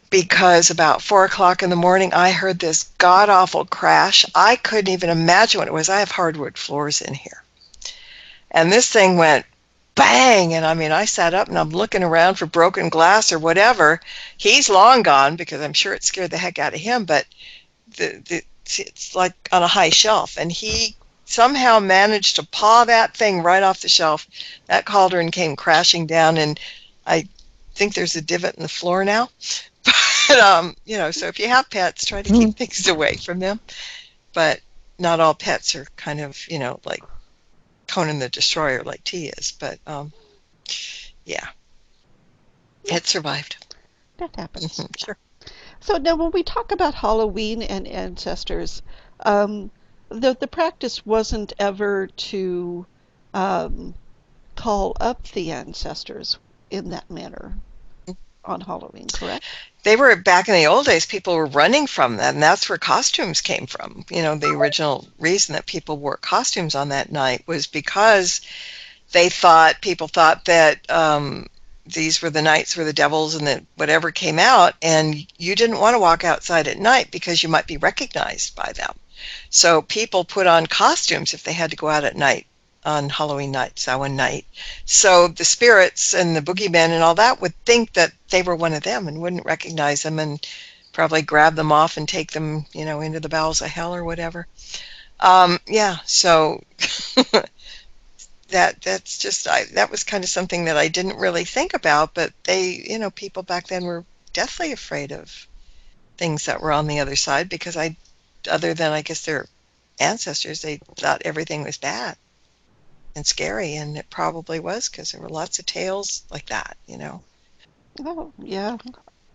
Because about 4 o'clock in the morning, I heard this god-awful crash. I couldn't even imagine what it was. I have hardwood floors in here. And this thing went bang, and I mean, I sat up and I'm looking around for broken glass or whatever. He's long gone because I'm sure it scared the heck out of him, but it's like on a high shelf, and he somehow managed to paw that thing right off the shelf. That cauldron came crashing down, and I think there's a divot in the floor now. But, you know, so if you have pets, try to keep things away from them. But not all pets are kind of, you know, like Conan the Destroyer like T is. But, yeah, it survived. That happens. Sure. So now when we talk about Halloween and ancestors, the practice wasn't ever to call up the ancestors in that manner on Halloween, correct? They were, back in the old days, people were running from them, and that's where costumes came from. You know, the original reason that people wore costumes on that night was because people thought that these were the nights where the devils and the whatever came out, and you didn't want to walk outside at night because you might be recognized by them. So people put on costumes if they had to go out at night on Halloween night, Samhain night. So the spirits and the boogeymen and all that would think that they were one of them and wouldn't recognize them and probably grab them off and take them, you know, into the bowels of hell or whatever. Yeah, so that's just, that was kind of something that I didn't really think about, but they, you know, people back then were deathly afraid of things that were on the other side because other than, I guess, their ancestors, they thought everything was bad and scary, and it probably was because there were lots of tales like that, you know. Oh, yeah,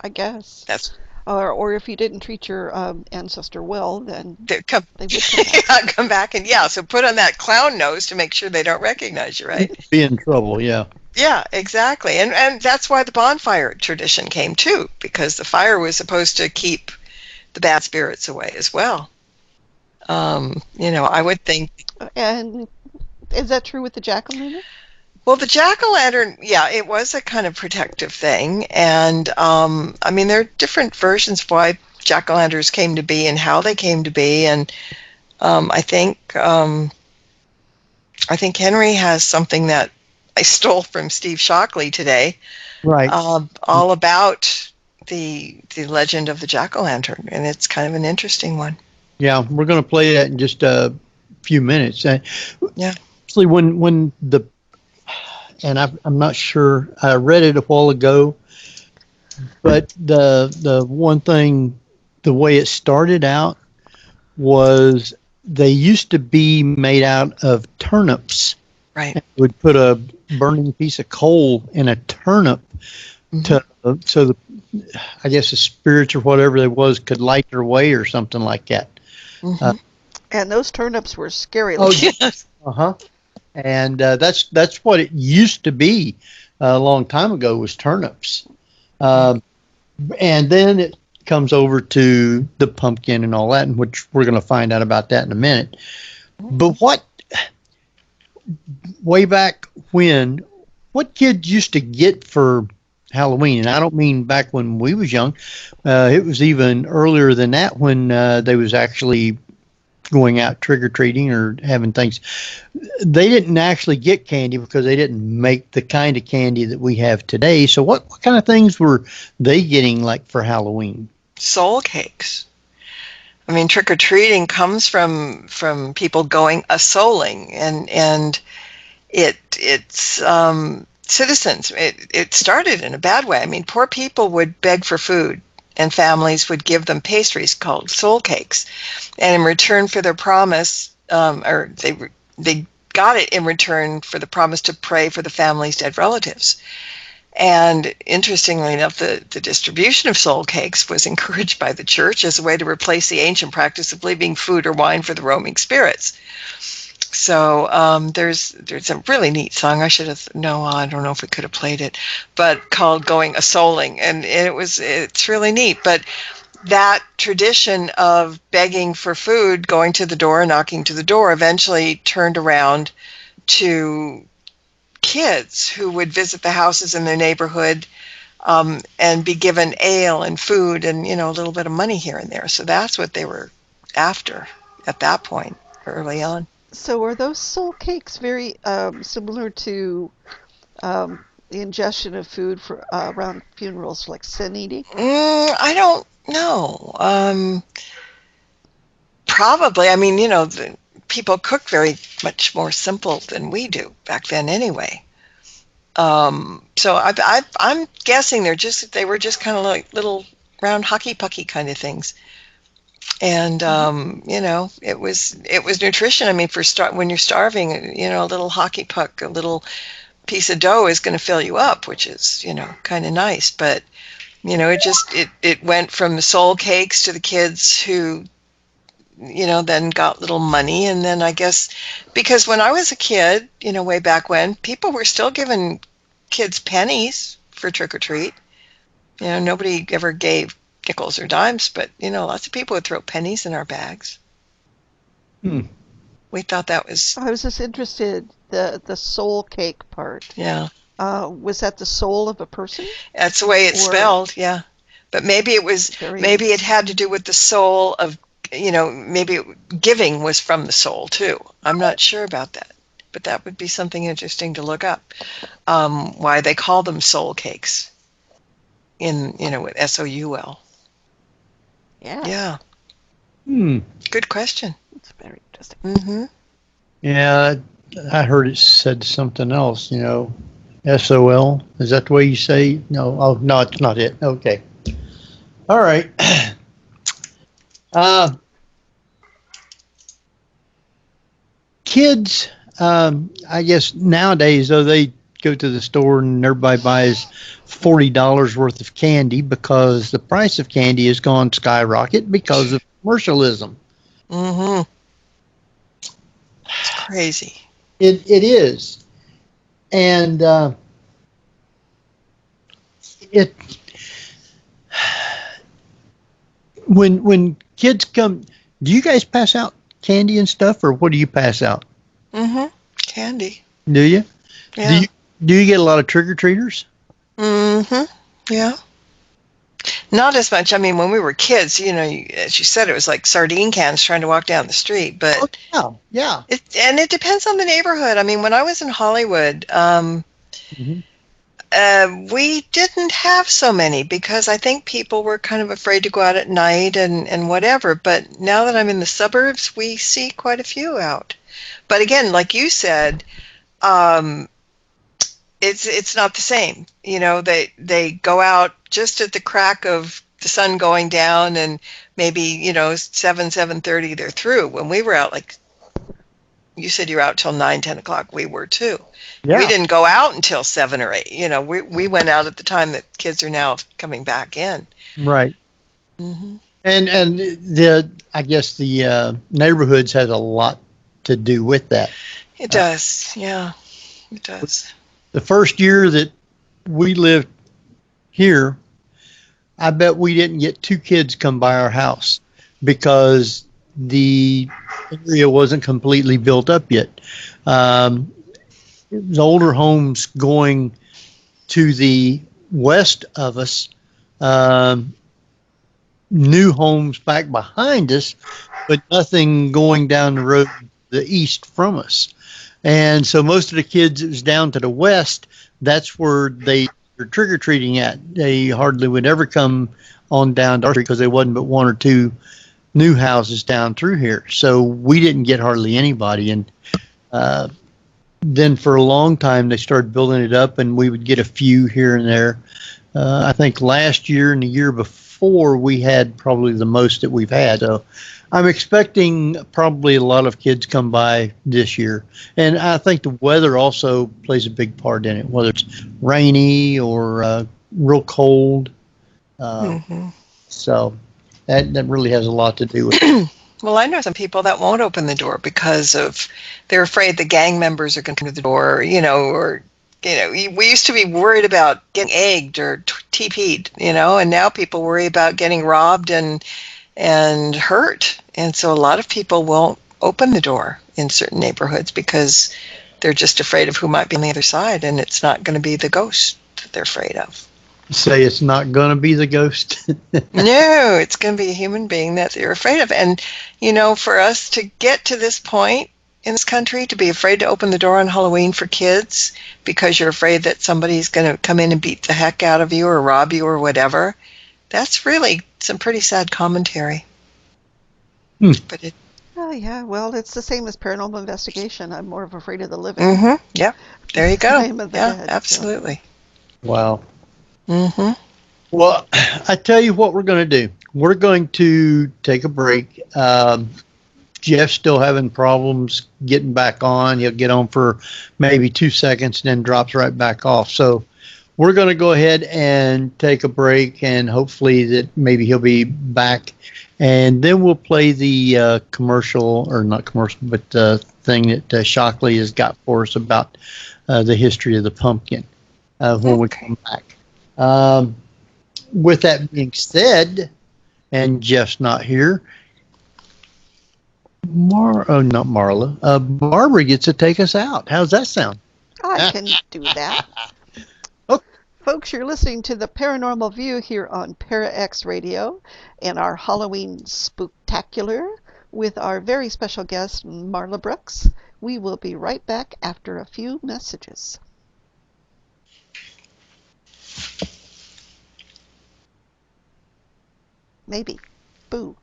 I guess. That's or if you didn't treat your ancestor well, then they would come back. Yeah, come back, and yeah, so put on that clown nose to make sure they don't recognize you, right? Be in trouble, yeah. Yeah, exactly, and that's why the bonfire tradition came too, because the fire was supposed to keep the bad spirits away as well. You know, I would think. And is that true with the jack-o'-lantern? Well, the jack-o'-lantern, yeah, it was a kind of protective thing, and I mean, there are different versions of why jack-o'-lanterns came to be and how they came to be, and I think Henry has something that I stole from Steve Shockley today, right? All about the legend of the jack-o'-lantern, and it's kind of an interesting one. Yeah, we're going to play that in just a few minutes. Yeah. honestly, when the, and I'm not sure, I read it a while ago, but the one thing, the way it started out was they used to be made out of turnips. Right. Would put a burning piece of coal in a turnip to so the, I guess the spirits or whatever there was could light their way or something like that. And those turnips were scary. Oh, looking. Yes. And that's what it used to be a long time ago, was turnips. And then it comes over to the pumpkin and all that, and which we're going to find out about that in a minute. But way back when, what kids used to get for Halloween, and I don't mean back when we was young, it was even earlier than that when they was actually going out trick-or-treating or having things. They didn't actually get candy because they didn't make the kind of candy that we have today. So what kind of things were they getting like for Halloween? Soul cakes. I mean, trick-or-treating comes from people going a-souling, and it's citizens. It started in a bad way. I mean, poor people would beg for food, and families would give them pastries called soul cakes, and in return for their promise, or they got it in return for the promise to pray for the family's dead relatives. And interestingly enough, the distribution of soul cakes was encouraged by the church as a way to replace the ancient practice of leaving food or wine for the roaming spirits. So there's a really neat song. I don't know if we could have played it, but called "Going a-Souling," and it's really neat. But that tradition of begging for food, going to the door, knocking to the door, eventually turned around to kids who would visit the houses in their neighborhood and be given ale and food and a little bit of money here and there. So that's what they were after at that point early on. So are those soul cakes very similar to the ingestion of food for around funerals, like sin eating? I don't know. Probably. I mean, people cook very much more simple than we do back then anyway. So I'm guessing they were just kind of like little round hockey pucky kind of things. And it was nutrition. I mean, when you're starving, a little hockey puck, a little piece of dough is going to fill you up, which is kind of nice. But it went from the soul cakes to the kids who then got little money. And then I guess because when I was a kid, way back when, people were still giving kids pennies for trick or treat. Nobody ever gave nickels or dimes, but lots of people would throw pennies in our bags. We thought that was. I was just interested, the soul cake part. Yeah. Was that the soul of a person? That's the way it's spelled. Yeah, but maybe it had to do with the soul of maybe giving was from the soul too. I'm not sure about that, but that would be something interesting to look up. Why they call them soul cakes? With SOUL. Yeah. Good question. It's very interesting. Mm-hmm. Yeah, I heard it said something else, SOL. Is that the way you say? No. Oh, no, it's not it. Okay. All right. Kids, I guess nowadays, though, they go to the store and everybody buys $40 worth of candy because the price of candy has gone skyrocket because of commercialism. Mm-hmm. It's crazy. It is. And when kids come, do you guys pass out candy and stuff, or what do you pass out? Mm-hmm. Candy. Do you? Yeah. Do you get a lot of trick-or-treaters? Mm-hmm. Yeah. Not as much. I mean, when we were kids, as you said, it was like sardine cans trying to walk down the street. But yeah. It depends on the neighborhood. I mean, when I was in Hollywood, We didn't have so many because I think people were kind of afraid to go out at night and whatever. But now that I'm in the suburbs, we see quite a few out. But again, like you said, it's not the same. You know, they go out just at the crack of the sun going down, and maybe 7:30 they're through. When we were out, like you said, you're out till 9-10 o'clock. We were too. Yeah. We didn't go out until 7 or 8. We went out at the time that kids are now coming back in. Right. Mm-hmm. And I guess the neighborhoods has a lot to do with that. It does. Yeah, it does. The first year that we lived here, I bet we didn't get 2 kids come by our house because the area wasn't completely built up yet. It was older homes going to the west of us, new homes back behind us, but nothing going down the road the east from us. And so most of the kids that was down to the west, that's where they were trick-or-treating at. They hardly would ever come on down to our street because there wasn't but 1 or 2 new houses down through here. So we didn't get hardly anybody. And then for a long time, they started building it up, and we would get a few here and there. I think last year and the year before, we had probably the most that we've had. So I'm expecting probably a lot of kids come by this year. And I think the weather also plays a big part in it, whether it's rainy or real cold. So that really has a lot to do with it. Well, I know some people that won't open the door because they're afraid the gang members are going to come to the door, we used to be worried about getting egged or TP'd, and now people worry about getting robbed and hurt. And so a lot of people won't open the door in certain neighborhoods because they're just afraid of who might be on the other side, and it's not going to be the ghost that they're afraid of. Say it's not going to be the ghost? No, it's going to be a human being that they're afraid of. And, for us to get to this point in this country, to be afraid to open the door on Halloween for kids because you're afraid that somebody's going to come in and beat the heck out of you or rob you or whatever, that's really some pretty sad commentary. But oh, yeah, well, it's the same as paranormal investigation. I'm more afraid of the living. Mm-hmm. Yep, there you go. Yeah, dead, absolutely. So. Wow. Mm-hmm. Well, I tell you what we're going to do. We're going to take a break. Jeff's still having problems getting back on. He'll get on for maybe 2 seconds and then drops right back off. So we're going to go ahead and take a break, and hopefully that maybe he'll be back. And then we'll play the commercial, or not commercial, but the thing that Shockley has got for us about the history of the pumpkin when we come back. With that being said, and Jeff's not here, not Marla. Barbara gets to take us out. How's that sound? I can do that. Okay. Folks, you're listening to the Paranormal View here on ParaX Radio and our Halloween Spooktacular with our very special guest, Marla Brooks. We will be right back after a few messages. Maybe. Boo.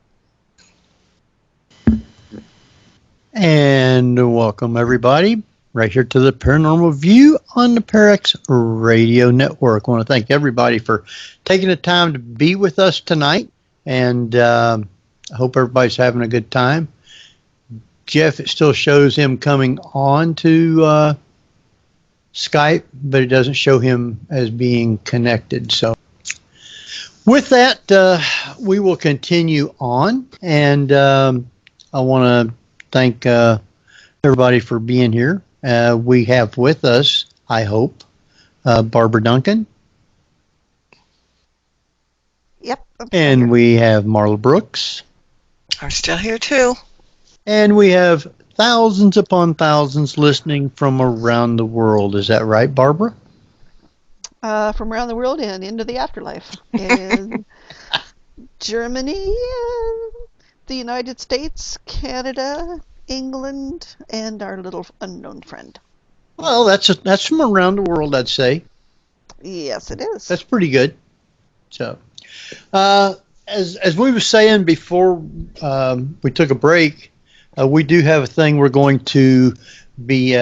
And welcome, everybody, right here to the Paranormal View on the ParaX Radio Network. I want to thank everybody for taking the time to be with us tonight, and I hope everybody's having a good time. Jeff, it still shows him coming on to Skype, but it doesn't show him as being connected. So with that, we will continue on, and I want to thank everybody for being here. We have with us, I hope, Barbara Duncan. Yep. And we have Marla Brooks. I'm still here too. And we have thousands upon thousands listening from around the world. Is that right, Barbara? From around the world and into the afterlife. In Germany, the United States, Canada, England, and our little unknown friend. Well, that's from around the world, I'd say. Yes, it is. That's pretty good. So, as we were saying before we took a break, we do have a thing we're going to be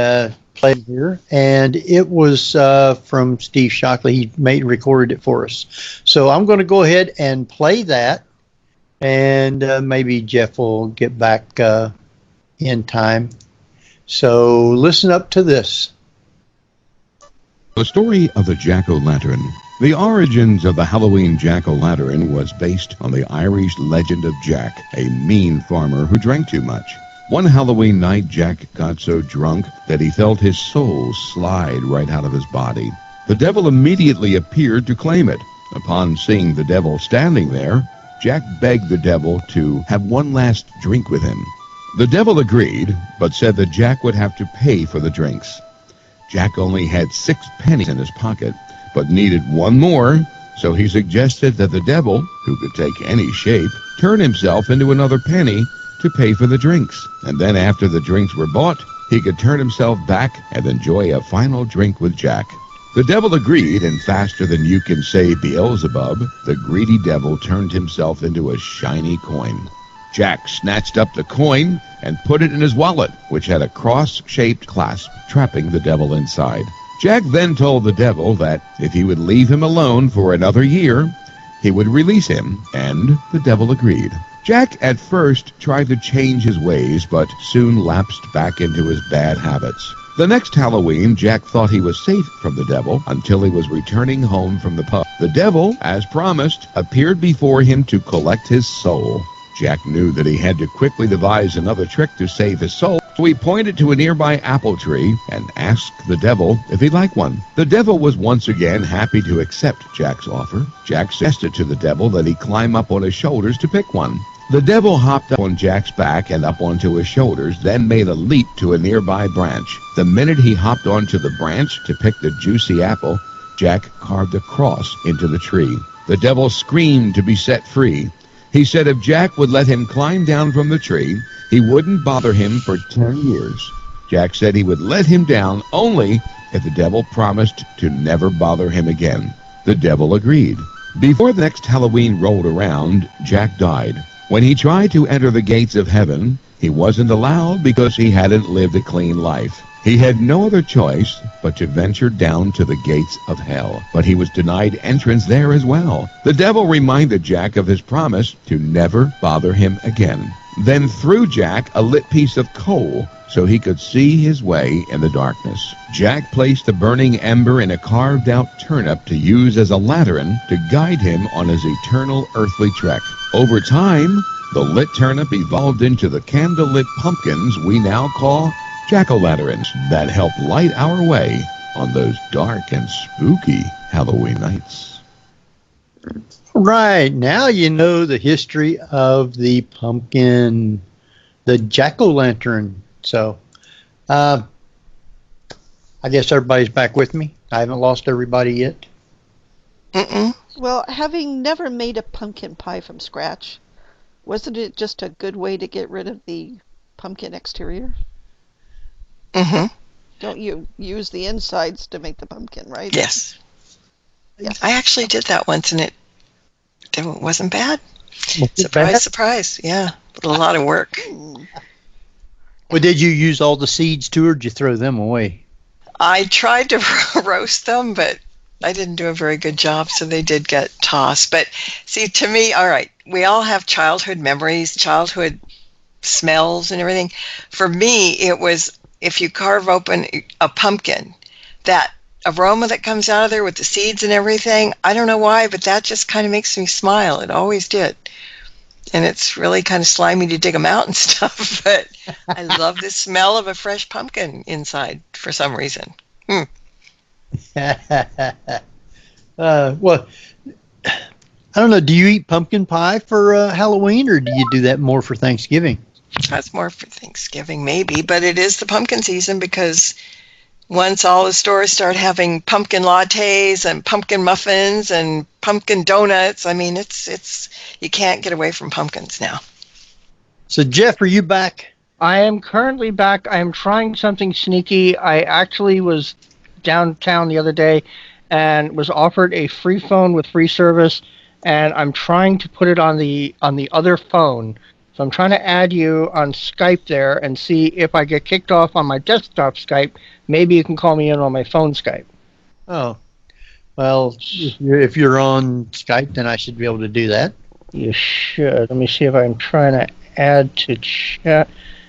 playing here, and it was from Steve Shockley. He recorded it for us. So I'm going to go ahead and play that, and maybe Jeff will get back in time. So listen up to this. The story of the jack-o'-lantern. The origins of the Halloween jack-o'-lantern was based on the Irish legend of Jack, a mean farmer who drank too much. One Halloween night, Jack got so drunk that he felt his soul slide right out of his body. The devil immediately appeared to claim it. Upon seeing the devil standing there, Jack begged the devil to have one last drink with him. The devil agreed, but said that Jack would have to pay for the drinks. Jack only had 6 pennies in his pocket, but needed one more, so he suggested that the devil, who could take any shape, turn himself into another penny to pay for the drinks. And then after the drinks were bought, he could turn himself back and enjoy a final drink with Jack. The devil agreed, and faster than you can say Beelzebub, the greedy devil turned himself into a shiny coin. Jack snatched up the coin and put it in his wallet, which had a cross-shaped clasp, trapping the devil inside. Jack then told the devil that if he would leave him alone for another year, he would release him, and the devil agreed. Jack at first tried to change his ways, but soon lapsed back into his bad habits. The next Halloween, Jack thought he was safe from the devil until he was returning home from the pub. The devil, as promised, appeared before him to collect his soul. Jack knew that he had to quickly devise another trick to save his soul, so he pointed to a nearby apple tree and asked the devil if he'd like one. The devil was once again happy to accept Jack's offer. Jack suggested to the devil that he climb up on his shoulders to pick one. The devil hopped up on Jack's back and up onto his shoulders, then made a leap to a nearby branch. The minute he hopped onto the branch to pick the juicy apple, Jack carved a cross into the tree. The devil screamed to be set free. He said if Jack would let him climb down from the tree, he wouldn't bother him for 10 years. Jack said he would let him down only if the devil promised to never bother him again. The devil agreed. Before the next Halloween rolled around, Jack died. When he tried to enter the gates of heaven, he wasn't allowed because he hadn't lived a clean life. He had no other choice but to venture down to the gates of hell, but he was denied entrance there as well. The devil reminded Jack of his promise to never bother him again, then threw Jack a lit piece of coal so he could see his way in the darkness. Jack placed the burning ember in a carved-out turnip to use as a lantern to guide him on his eternal earthly trek. Over time, the lit turnip evolved into the candle-lit pumpkins we now call jack-o'-lanterns that help light our way on those dark and spooky Halloween nights. Right, now you know the history of the pumpkin, the jack-o'-lantern. So, I guess everybody's back with me. I haven't lost everybody yet. Mm-mm. Well, having never made a pumpkin pie from scratch, wasn't it just a good way to get rid of the pumpkin exterior? Mm-hmm. Don't you use the insides to make the pumpkin, right? Yes. Yes. I actually did that once, and it wasn't bad. Was it Surprise, bad? surprise. Yeah, a lot of work. Well, did you use all the seeds too, or did you throw them away? I tried to roast them, but I didn't do a very good job, so they did get tossed. But see, to me, all right, we all have childhood memories, childhood smells and everything. For me, it was if you carve open a pumpkin, that aroma that comes out of there with the seeds and everything, I don't know why, but that just kind of makes me smile. It always did. And it's really kind of slimy to dig them out and stuff, but I love the smell of a fresh pumpkin inside for some reason. Well, I don't know. Do you eat pumpkin pie for Halloween, or do you do that more for Thanksgiving? That's more for Thanksgiving, maybe, but it is the pumpkin season because once all the stores start having pumpkin lattes and pumpkin muffins and pumpkin donuts, I mean, it's you can't get away from pumpkins now. So, Jeff, are you back? I am currently back. I am trying something sneaky. I actually was downtown the other day, and was offered a free phone with free service, and I'm trying to put it on the other phone. So I'm trying to add you on Skype there and see if I get kicked off on my desktop Skype. Maybe you can call me in on my phone Skype. Oh, well, if you're on Skype, then I should be able to do that. You should. Let me see if I'm trying to add to chat.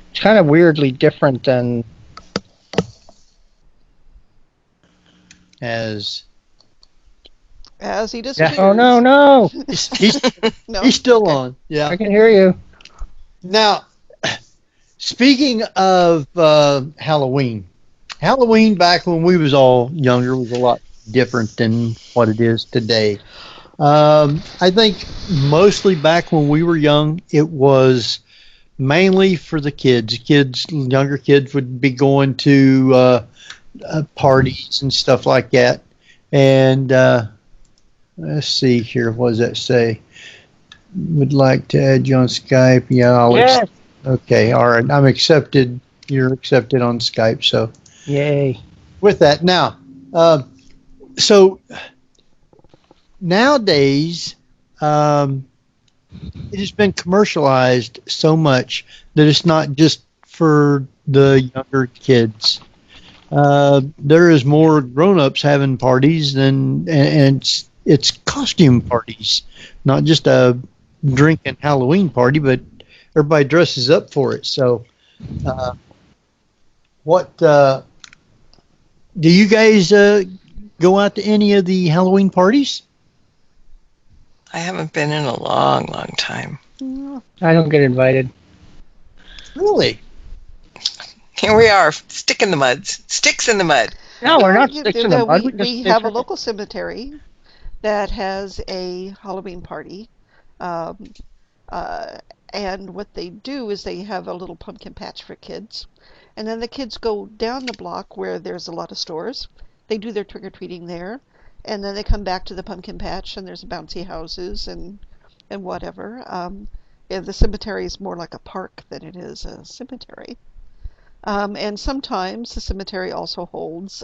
It's kind of weirdly different than As he disappears. Oh no! he's No. he's still on. Yeah. I can hear you. Now, speaking of Halloween back when we was all younger was a lot different than what it is today. I think mostly back when we were young, it was mainly for the kids. Younger kids would be going to parties and stuff like that. And let's see here. What does that say? Would like to add you on Skype. Yeah, Yes. Okay, all right. I'm accepted. You're accepted on Skype. So, Yay. with that now, so nowadays, it has been commercialized so much that it's not just for the younger kids. There is more grown-ups having parties and it's costume parties, not just a drinking Halloween party, but everybody dresses up for it. So, do you guys go out to any of the Halloween parties? I haven't been in a long, long time. I don't get invited. Really? Here we are, sticks in the mud. No, we're not You- sticks in the the- mud. We have a local cemetery that has a Halloween party. And what they do is they have a little pumpkin patch for kids. And then the kids go down the block where there's a lot of stores. They do their trick-or-treating there. And then they come back to the pumpkin patch and there's bouncy houses and whatever. The cemetery is more like a park than it is a cemetery. And sometimes the cemetery also holds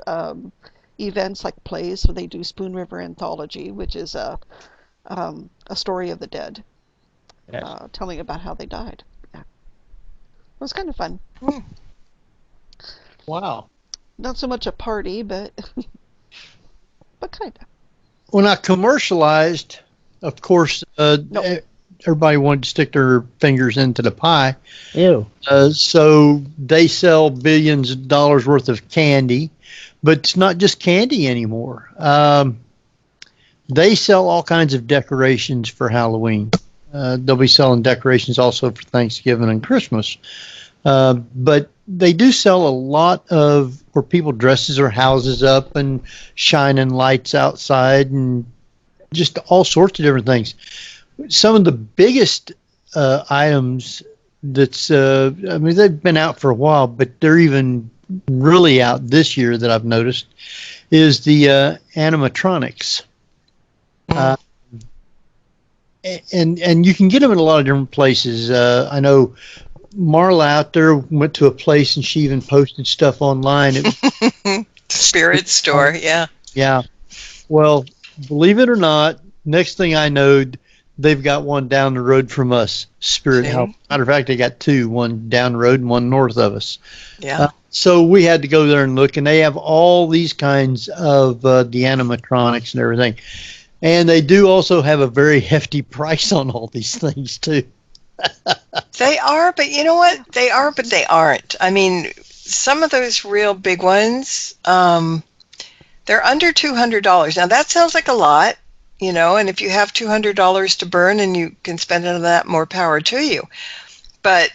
events like plays. So they do Spoon River Anthology, which is a story of the dead. Yes. Telling about how they died. Yeah. It was kind of fun. Wow. Not so much a party, but kind of. When I commercialized, of course, everybody wanted to stick their fingers into the pie. Ew. So they sell billions of dollars worth of candy, but it's not just candy anymore. They sell all kinds of decorations for Halloween. They'll be selling decorations also for Thanksgiving and Christmas. But they do sell a lot of where people dresses their houses up and shining lights outside and just all sorts of different things. Some of the biggest items they've been out for a while, but they're even really out this year that I've noticed is the animatronics. And you can get them in a lot of different places. I know Marla out there went to a place and she even posted stuff online. Spirit store, yeah. Yeah. Well, believe it or not, next thing I know, they've got one down the road from us, Spirit House. Matter of fact, they got two, one down the road and one north of us. Yeah. So we had to go there and look, and they have all these kinds of the animatronics and everything. And they do also have a very hefty price on all these things, too. They are, but you know what? They are, but they aren't. I mean, some of those real big ones, they're under $200. Now, that sounds like a lot, and if you have $200 to burn and you can spend it on that, more power to you. But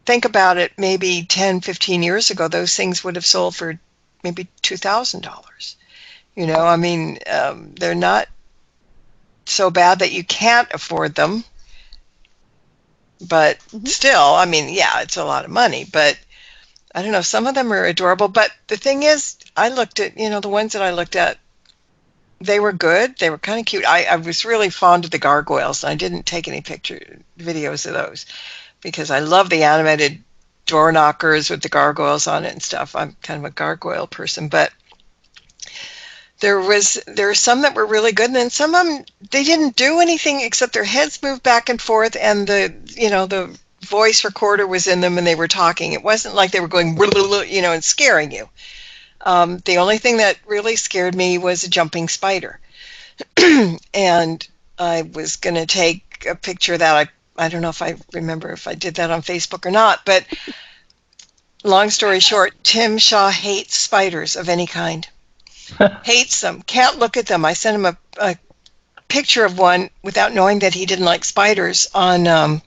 think about it, maybe 10, 15 years ago, those things would have sold for maybe $2,000. I mean, they're not so bad that you can't afford them. But still, I mean, yeah, it's a lot of money. But I don't know, some of them are adorable. But the thing is, I looked at, the ones that I looked at, they were good. They were kind of cute. I was really fond of the gargoyles. And I didn't take any videos of those because I love the animated door knockers with the gargoyles on it and stuff. I'm kind of a gargoyle person. But there were some that were really good, and then some of them, they didn't do anything except their heads moved back and forth, and the voice recorder was in them and they were talking. It wasn't like they were going, and scaring you. The only thing that really scared me was a jumping spider. And I was going to take a picture of that. I don't know if I remember if I did that on Facebook or not, but long story short, Tim Shaw hates spiders of any kind. Hates them. Can't look at them. I sent him a picture of one without knowing that he didn't like spiders on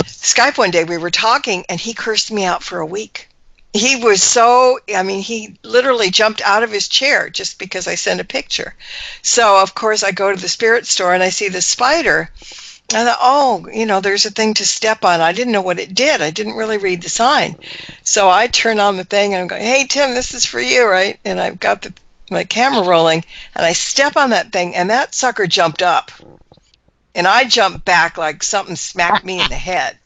Skype one day. We were talking and he cursed me out for a week. He was he literally jumped out of his chair just because I sent a picture. So, of course, I go to the spirit store and I see the spider. I thought, there's a thing to step on. I didn't know what it did. I didn't really read the sign. So I turn on the thing and I'm going, hey, Tim, this is for you, right? And I've got my camera rolling and I step on that thing and that sucker jumped up. And I jumped back like something smacked me in the head.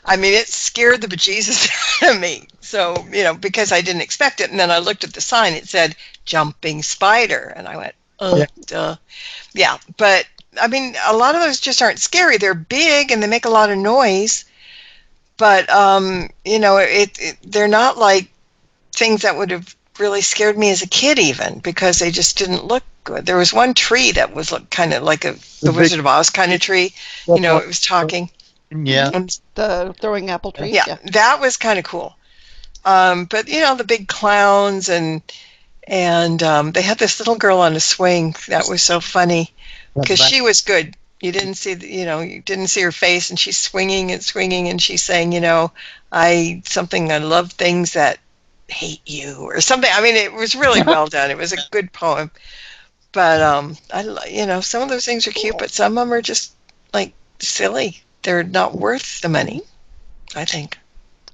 I mean, it scared the bejesus out of me. So, because I didn't expect it. And then I looked at the sign. It said, jumping spider. And I went, duh. Yeah, but, I mean, a lot of those just aren't scary. They're big and they make a lot of noise. But, they're not like things that would have really scared me as a kid even, because they just didn't look good. There was one tree that was kind of like the Wizard of Oz kind of tree. It was talking. Yeah. The throwing apple tree. Yeah, that was kind of cool. But the big clowns and they had this little girl on a swing that was so funny because she was good. You didn't see you didn't see her face, and she's swinging and swinging, and she's saying, I love things that hate you or something. I mean, it was really well done. It was a good poem. But some of those things are cute, but some of them are just like silly. They're not worth the money, I think.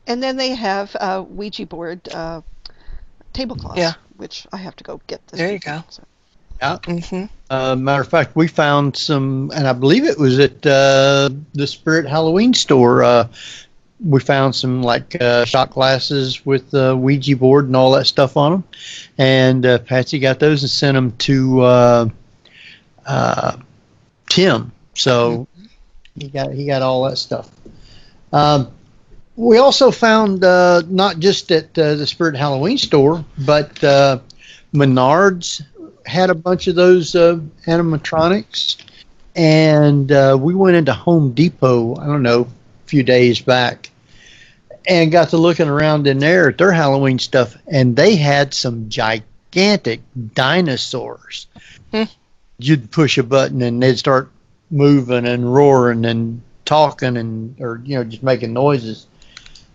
And then they have Ouija board tablecloths, which I have to go get this. There you go. So. Yeah. Mm-hmm. Matter of fact, we found some, and I believe it was at the Spirit Halloween store. We found some shot glasses with Ouija board and all that stuff on them. And Patsy got those and sent them to Tim. So he got all that stuff. We also found not just at the Spirit Halloween store, but Menards had a bunch of those animatronics, and we went into Home Depot, I don't know, a few days back, and got to looking around in there at their Halloween stuff, and they had some gigantic dinosaurs. You'd push a button and they'd start moving and roaring and talking or just making noises.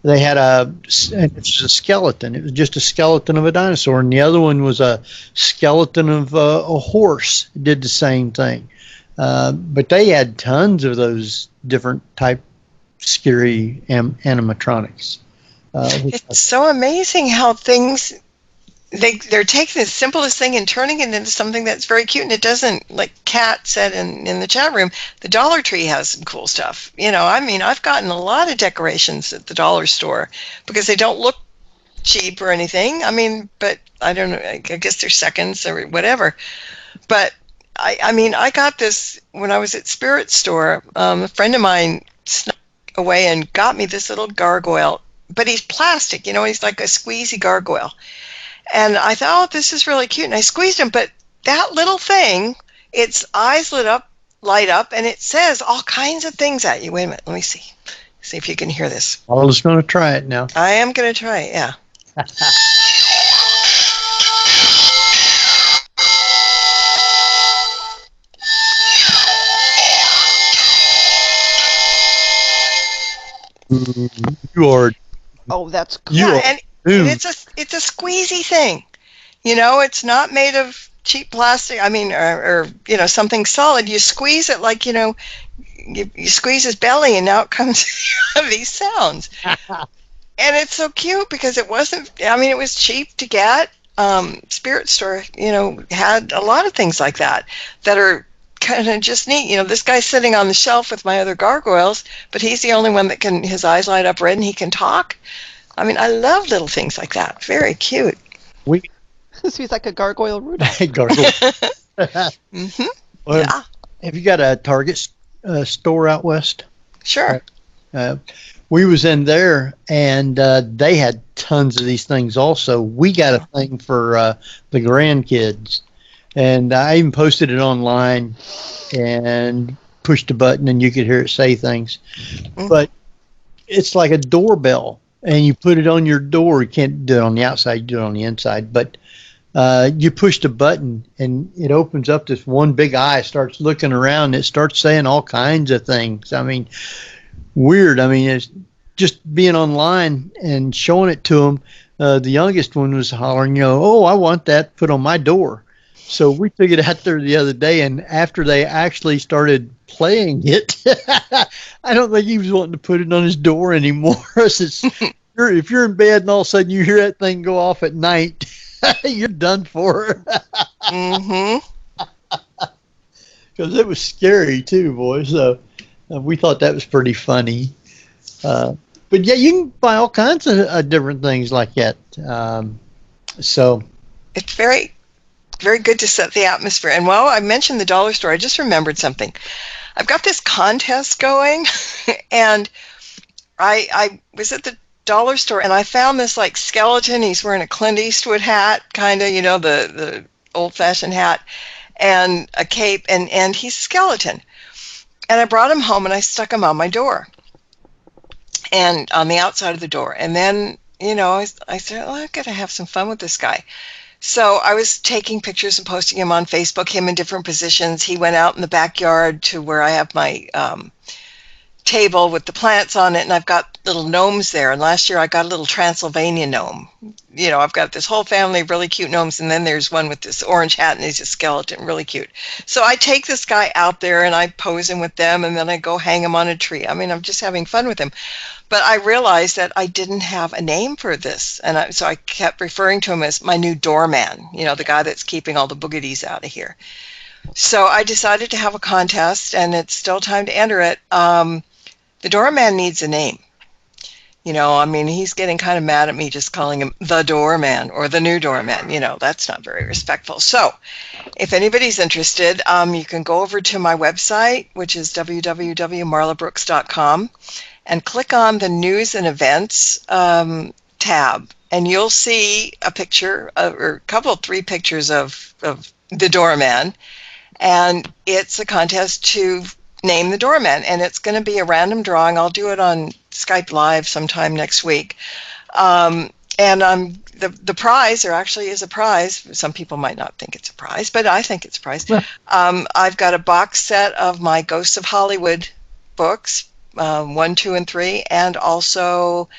They had it was a skeleton. It was just a skeleton of a dinosaur, and the other one was a skeleton of a horse. It did the same thing. But they had tons of those different type scary animatronics. It's so amazing how things they're taking the simplest thing and turning it into something that's very cute, and it doesn't, like Kat said in the chat room, the Dollar Tree has some cool stuff. I've gotten a lot of decorations at the dollar store because they don't look cheap or anything. But I don't know, I guess they're seconds or whatever. But I got this when I was at Spirit Store. A friend of mine snuck away and got me this little gargoyle, but he's plastic, he's like a squeezy gargoyle. And I thought, this is really cute. And I squeezed him, but that little thing, its eyes light up, and it says all kinds of things at you. Wait a minute, let me see. See if you can hear this. I was going to try it now. I am going to try it, yeah. You are. Oh, that's cool. Yeah, and it's a squeezy thing. It's not made of cheap plastic. Or something solid. You squeeze it like you squeeze his belly, and now it comes these sounds. And it's so cute because it wasn't. It was cheap to get. Spirit Store, had a lot of things like that are kind of just neat. This guy's sitting on the shelf with my other gargoyles, but he's the only one that his eyes light up red and he can talk. I love little things like that. Very cute. So he's like a gargoyle Rudolph. Gargoyle. Mm-hmm. Well, Yeah. have you got a Target store out west? Sure. We was in there, and they had tons of these things also. We got a thing for the grandkids, and I even posted it online and pushed a button, and you could hear it say things. Mm. But it's like a doorbell, and you put it on your door. You can't do it on the outside, you do it on the inside. But you push the button, and it opens up this one big eye, starts looking around, and it starts saying all kinds of things. I mean, weird. I mean, it's just being online and showing it to them. The youngest one was hollering, oh, I want that put on my door. So we took it out there the other day, and after they actually started playing it, I don't think he was wanting to put it on his door anymore. If you're in bed and all of a sudden you hear that thing go off at night, you're done for. Mm-hmm. Because it was scary too, boy. So we thought that was pretty funny. But yeah, you can buy all kinds of different things like that. So It's very, very good to set the atmosphere. And while I mentioned the dollar store, I just remembered something. I've got this contest going, and I was at the dollar store, and I found this like skeleton. He's wearing a Clint Eastwood hat, kind of, the old-fashioned hat, and a cape, and he's a skeleton. And I brought him home, and I stuck him on my door, and on the outside of the door. And then, I said, oh, I've got to have some fun with this guy. So I was taking pictures and posting him on Facebook, him in different positions. He went out in the backyard to where I have my table with the plants on it, and I've got little gnomes there. And last year I got a little Transylvania gnome. I've got this whole family of really cute gnomes, and then there's one with this orange hat, and he's a skeleton, really cute. So I take this guy out there, and I pose him with them, and then I go hang him on a tree. I mean, I'm just having fun with him. But I realized that I didn't have a name for this, and so I kept referring to him as my new doorman, the guy that's keeping all the boogeties out of here. So I decided to have a contest, and it's still time to enter it. The doorman needs a name. He's getting kind of mad at me just calling him the doorman or the new doorman. That's not very respectful. So if anybody's interested, you can go over to my website, which is www.marlabrooks.com, and click on the news and events tab, and you'll see a picture or three pictures of the doorman, and it's a contest to name the doorman, and it's going to be a random drawing. I'll do it on Skype Live sometime next week. And the prize, there actually is a prize. Some people might not think it's a prize, but I think it's a prize. I've got a box set of my Ghosts of Hollywood books, 1, 2, and 3, and also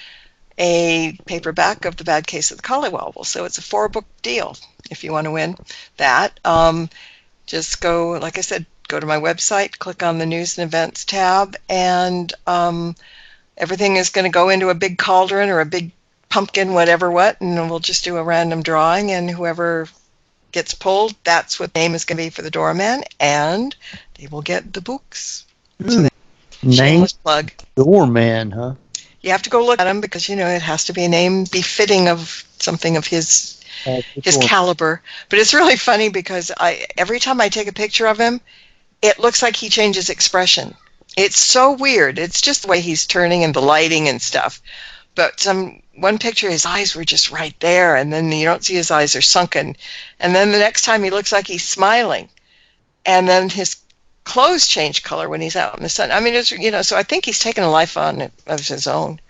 a paperback of The Bad Case of the Collywobbles. So it's a 4-book deal if you want to win that. Just go, like I said, go to my website, click on the News and Events tab, and everything is going to go into a big cauldron or a big pumpkin, whatever what, and we'll just do a random drawing, and whoever gets pulled, that's what the name is going to be for the doorman, and they will get the books. So shameless plug. Doorman, huh? You have to go look at him because, it has to be a name befitting of something of his caliber. But it's really funny because every time I take a picture of him, it looks like he changes expression. It's so weird. It's just the way he's turning and the lighting and stuff. But one picture, his eyes were just right there, and then you don't see his eyes are sunken. And then the next time he looks like he's smiling. And then his clothes change color when he's out in the sun. I mean, it's, so I think he's taken a life on of his own.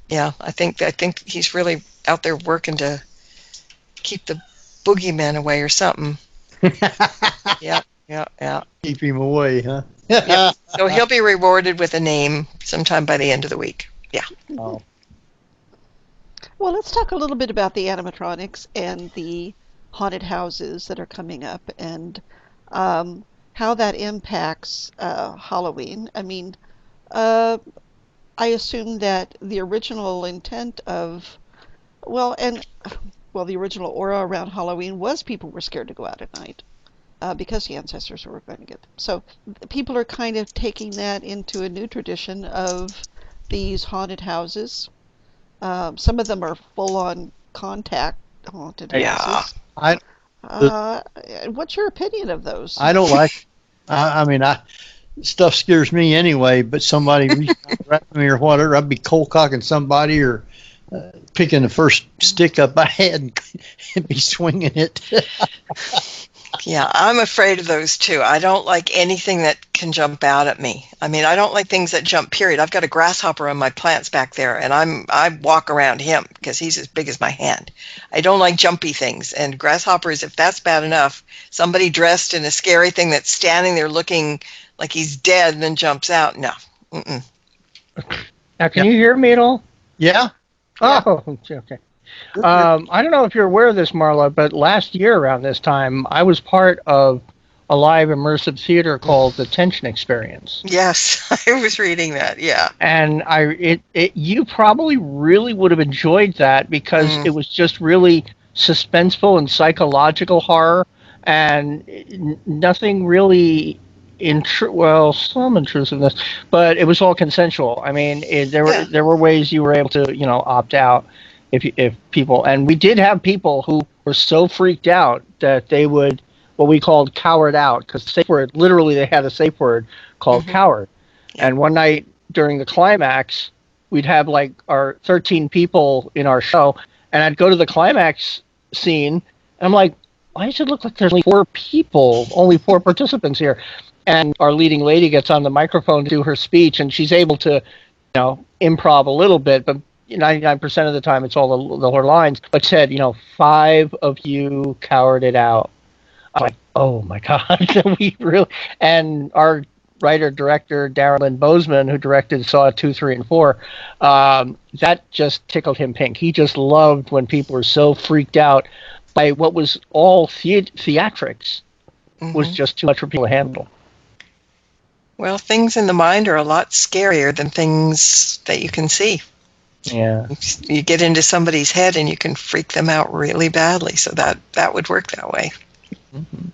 Yeah, I think he's really out there working to keep the boogeyman away or something. Yeah. Keep him away, huh? Yep. So he'll be rewarded with a name sometime by the end of the week. Yeah. Oh. Well, let's talk a little bit about the animatronics and the haunted houses that are coming up, and how that impacts Halloween. I mean, I assume that the original intent of, the original aura around Halloween was people were scared to go out at night because the ancestors were going to get them. So people are kind of taking that into a new tradition of these haunted houses. Some of them are full-on contact haunted houses. What's your opinion of those? I don't like. I mean, stuff scares me anyway. But somebody reaching out to grab me or whatever, I'd be cold cocking somebody or picking the first stick up I had and be swinging it. Yeah, I'm afraid of those too. I don't like anything that can jump out at me. I mean, I don't like things that jump, period. I've got a grasshopper on my plants back there, and I walk around him because he's as big as my hand. I don't like jumpy things, and grasshoppers, if that's bad enough, somebody dressed in a scary thing that's standing there looking like he's dead and then jumps out, no. Mm-mm. Now, can you hear me at all? Yeah. Oh, okay. I don't know if you're aware of this, Marla, but last year around this time, I was part of a live immersive theater called The Tension Experience. Yes, I was reading that, yeah. And you probably really would have enjoyed that because it was just really suspenseful and psychological horror and nothing really some intrusiveness, but it was all consensual. I mean, there were ways you were able to, opt out. If people, and we did have people who were so freaked out that they would, what we called coward out, because safe word, literally they had a safe word called coward. And one night during the climax, we'd have like our 13 people in our show, and I'd go to the climax scene, and I'm like, why does it look like there's only 4 people, only 4 participants here? And our leading lady gets on the microphone to do her speech, and she's able to, improv a little bit, but 99% of the time it's all the her lines, but said, 5 of you cowarded out. I'm like, oh my God. We really, and our writer director Darren Lynn Bozeman, who directed Saw 2, 3, and 4, that just tickled him pink. He just loved when people were so freaked out by what was all theatrics was just too much for people to handle. Well, things in the mind are a lot scarier than things that you can see. Yeah. You get into somebody's head and you can freak them out really badly, so that would work that way. Mm-hmm.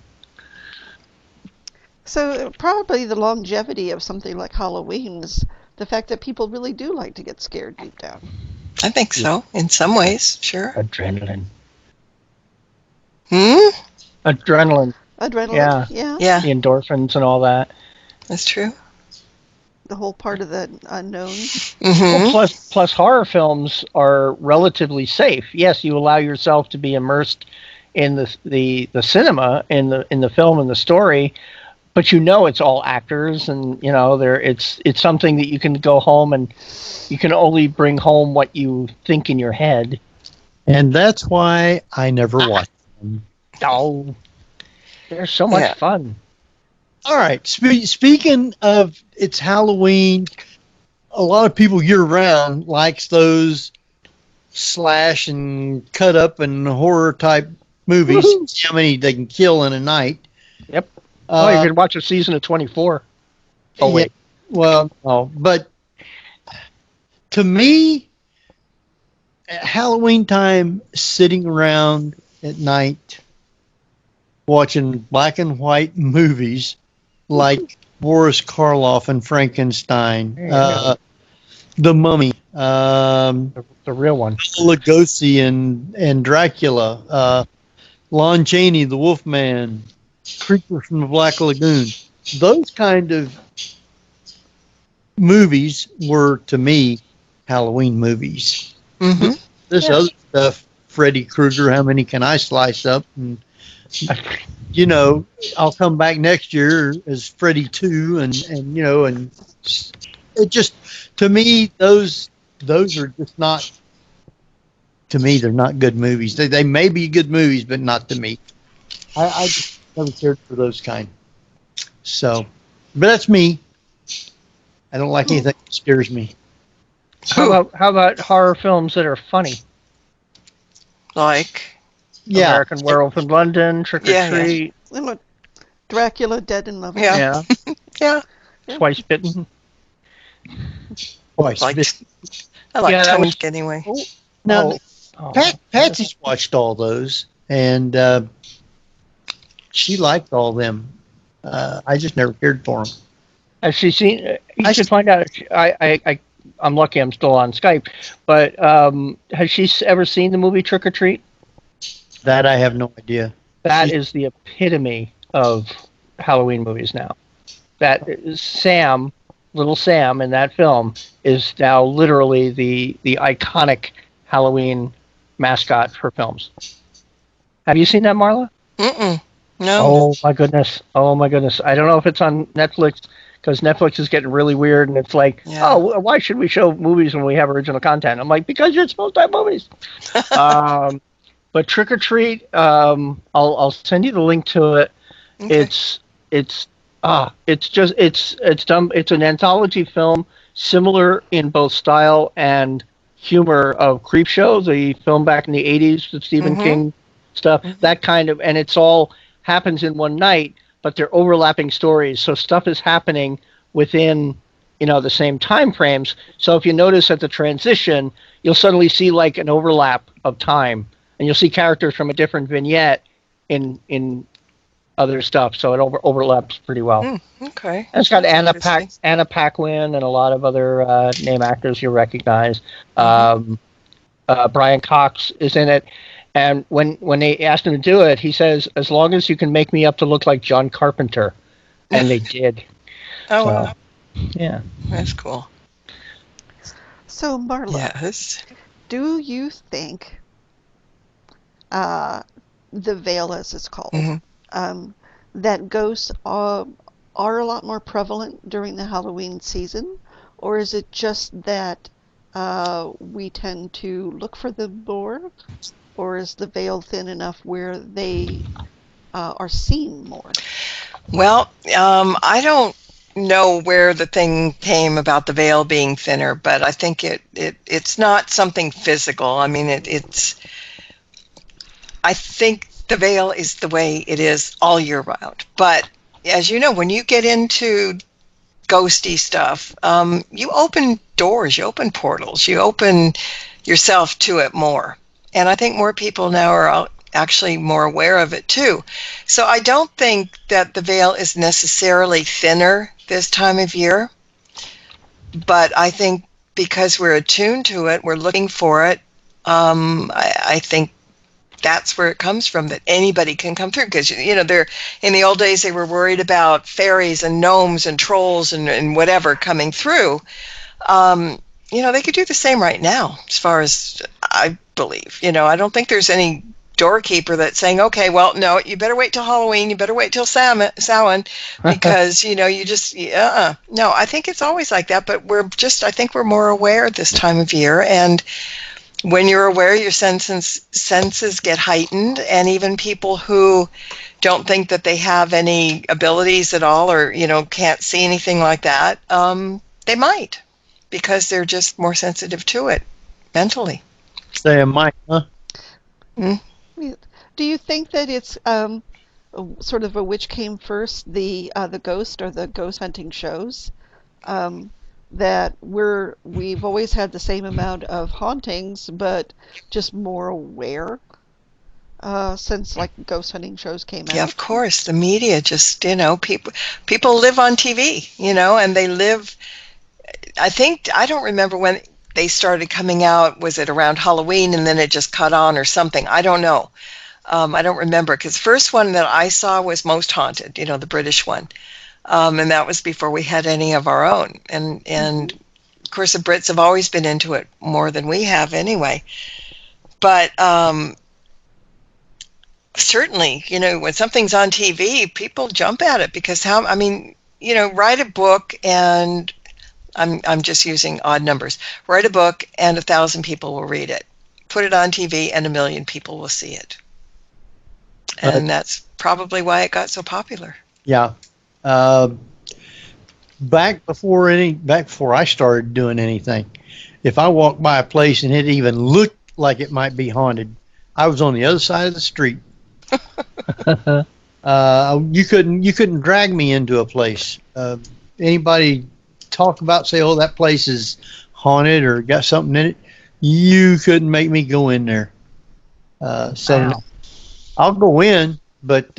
So probably the longevity of something like Halloween is the fact that people really do like to get scared deep down. I think so, in some ways, sure. Adrenaline. Adrenaline. Yeah. The endorphins and all that. That's true. The whole part of the unknown. Well, plus horror films are relatively safe. Yes, you allow yourself to be immersed in the cinema, in the film and the story, but it's all actors, and it's something that you can go home and you can only bring home what you think in your head. And that's why I never watch them. Oh, they're so much fun. All right. Speaking of it's Halloween, a lot of people year-round likes those slash and cut up and horror type movies. See how many they can kill in a night. Yep. You could watch a season of 24. Oh, wait. Well, no. But to me, at Halloween time, sitting around at night watching black and white movies like Boris Karloff and Frankenstein, The Mummy, the real one, Lugosi and Dracula, Lon Chaney, The Wolfman, Creature from the Black Lagoon. Those kind of movies were, to me, Halloween movies. Mm-hmm. This other stuff, Freddy Krueger, how many can I slice up? And I'll come back next year as Freddy 2, and it just, to me, those are just not, to me, they're not good movies. They may be good movies, but not to me. I just never cared for those kind. So, but that's me. I don't like anything that scares me. How about horror films that are funny? Like? Yeah. American Werewolf in London, Trick or Treat. Yeah. Dracula, Dead and Loving. Yeah. Yeah. Twice Bitten. Twice Bitten. I like Twice anyway. Now, Patsy's watched all those, and she liked all them. I just never cared for them. Has she seen? You should find out. I'm lucky I'm still on Skype, but has she ever seen the movie Trick or Treat? That I have no idea. That is the epitome of Halloween movies now. That Sam, little Sam in that film, is now literally the iconic Halloween mascot for films. Have you seen that, Marla? No. Oh my goodness! Oh my goodness! I don't know if it's on Netflix because Netflix is getting really weird, and it's like, oh, why should we show movies when we have original content? I'm like, because you're supposed to have movies. But Trick or Treat, I'll send you the link to it. Okay. It's done. It's an anthology film, similar in both style and humor of Creepshow, the film back in the '80s, the Stephen King stuff. That kind of, and it's all happens in one night, but they're overlapping stories. So stuff is happening within, the same time frames. So if you notice at the transition, you'll suddenly see like an overlap of time, and you'll see characters from a different vignette in other stuff. So it overlaps pretty well. Okay. And it's got Anna Paquin and a lot of other name actors you'll recognize. Brian Cox is in it. And when they asked him to do it, he says, as long as you can make me up to look like John Carpenter. And they did. Oh, wow. Yeah. That's cool. So, Marla, Yes. do you think the veil, as it's called, that ghosts are a lot more prevalent during the Halloween season? Or is it just that we tend to look for them more? Or is the veil thin enough where they are seen more? Well, I don't know where the thing came about the veil being thinner, but I think it's not something physical. I mean, I think the veil is the way it is all year round. But as you know, when you get into ghosty stuff, you open doors, you open portals, you open yourself to it more. And I think more people now are actually more aware of it too. So I don't think that the veil is necessarily thinner this time of year. But I think because we're attuned to it, we're looking for it, I think that's where it comes from, that anybody can come through. Because, they're in the old days, they were worried about fairies and gnomes and trolls and whatever coming through. They could do the same right now, as far as I believe. I don't think there's any doorkeeper that's saying, okay, well, no, you better wait till Halloween, you better wait till Samhain, because, you just, no, I think it's always like that, but I think we're more aware this time of year, and when you're aware, your senses get heightened, and even people who don't think that they have any abilities at all, or, can't see anything like that, they might, because they're just more sensitive to it mentally. Say a mic, huh? Do you think that it's sort of a which came first, the ghost or the ghost hunting shows? That we've always had the same amount of hauntings, but just more aware since like ghost hunting shows came out. Yeah, of course. The media just, people live on TV, and they live. I don't remember when they started coming out. Was it around Halloween and then it just caught on or something? I don't know. I don't remember, because the first one that I saw was Most Haunted, the British one. And that was before we had any of our own. And of course, the Brits have always been into it more than we have anyway. But certainly, when something's on TV, people jump at it, because write a book, and I'm just using odd numbers. Write a book and 1,000 people will read it. Put it on TV and 1 million people will see it. And that's probably why it got so popular. Yeah. Back before I started doing anything, if I walked by a place and it even looked like it might be haunted, I was on the other side of the street. You couldn't drag me into a place. Anybody talk about, say, oh, that place is haunted or got something in it, you couldn't make me go in there. So wow. I'll go in, but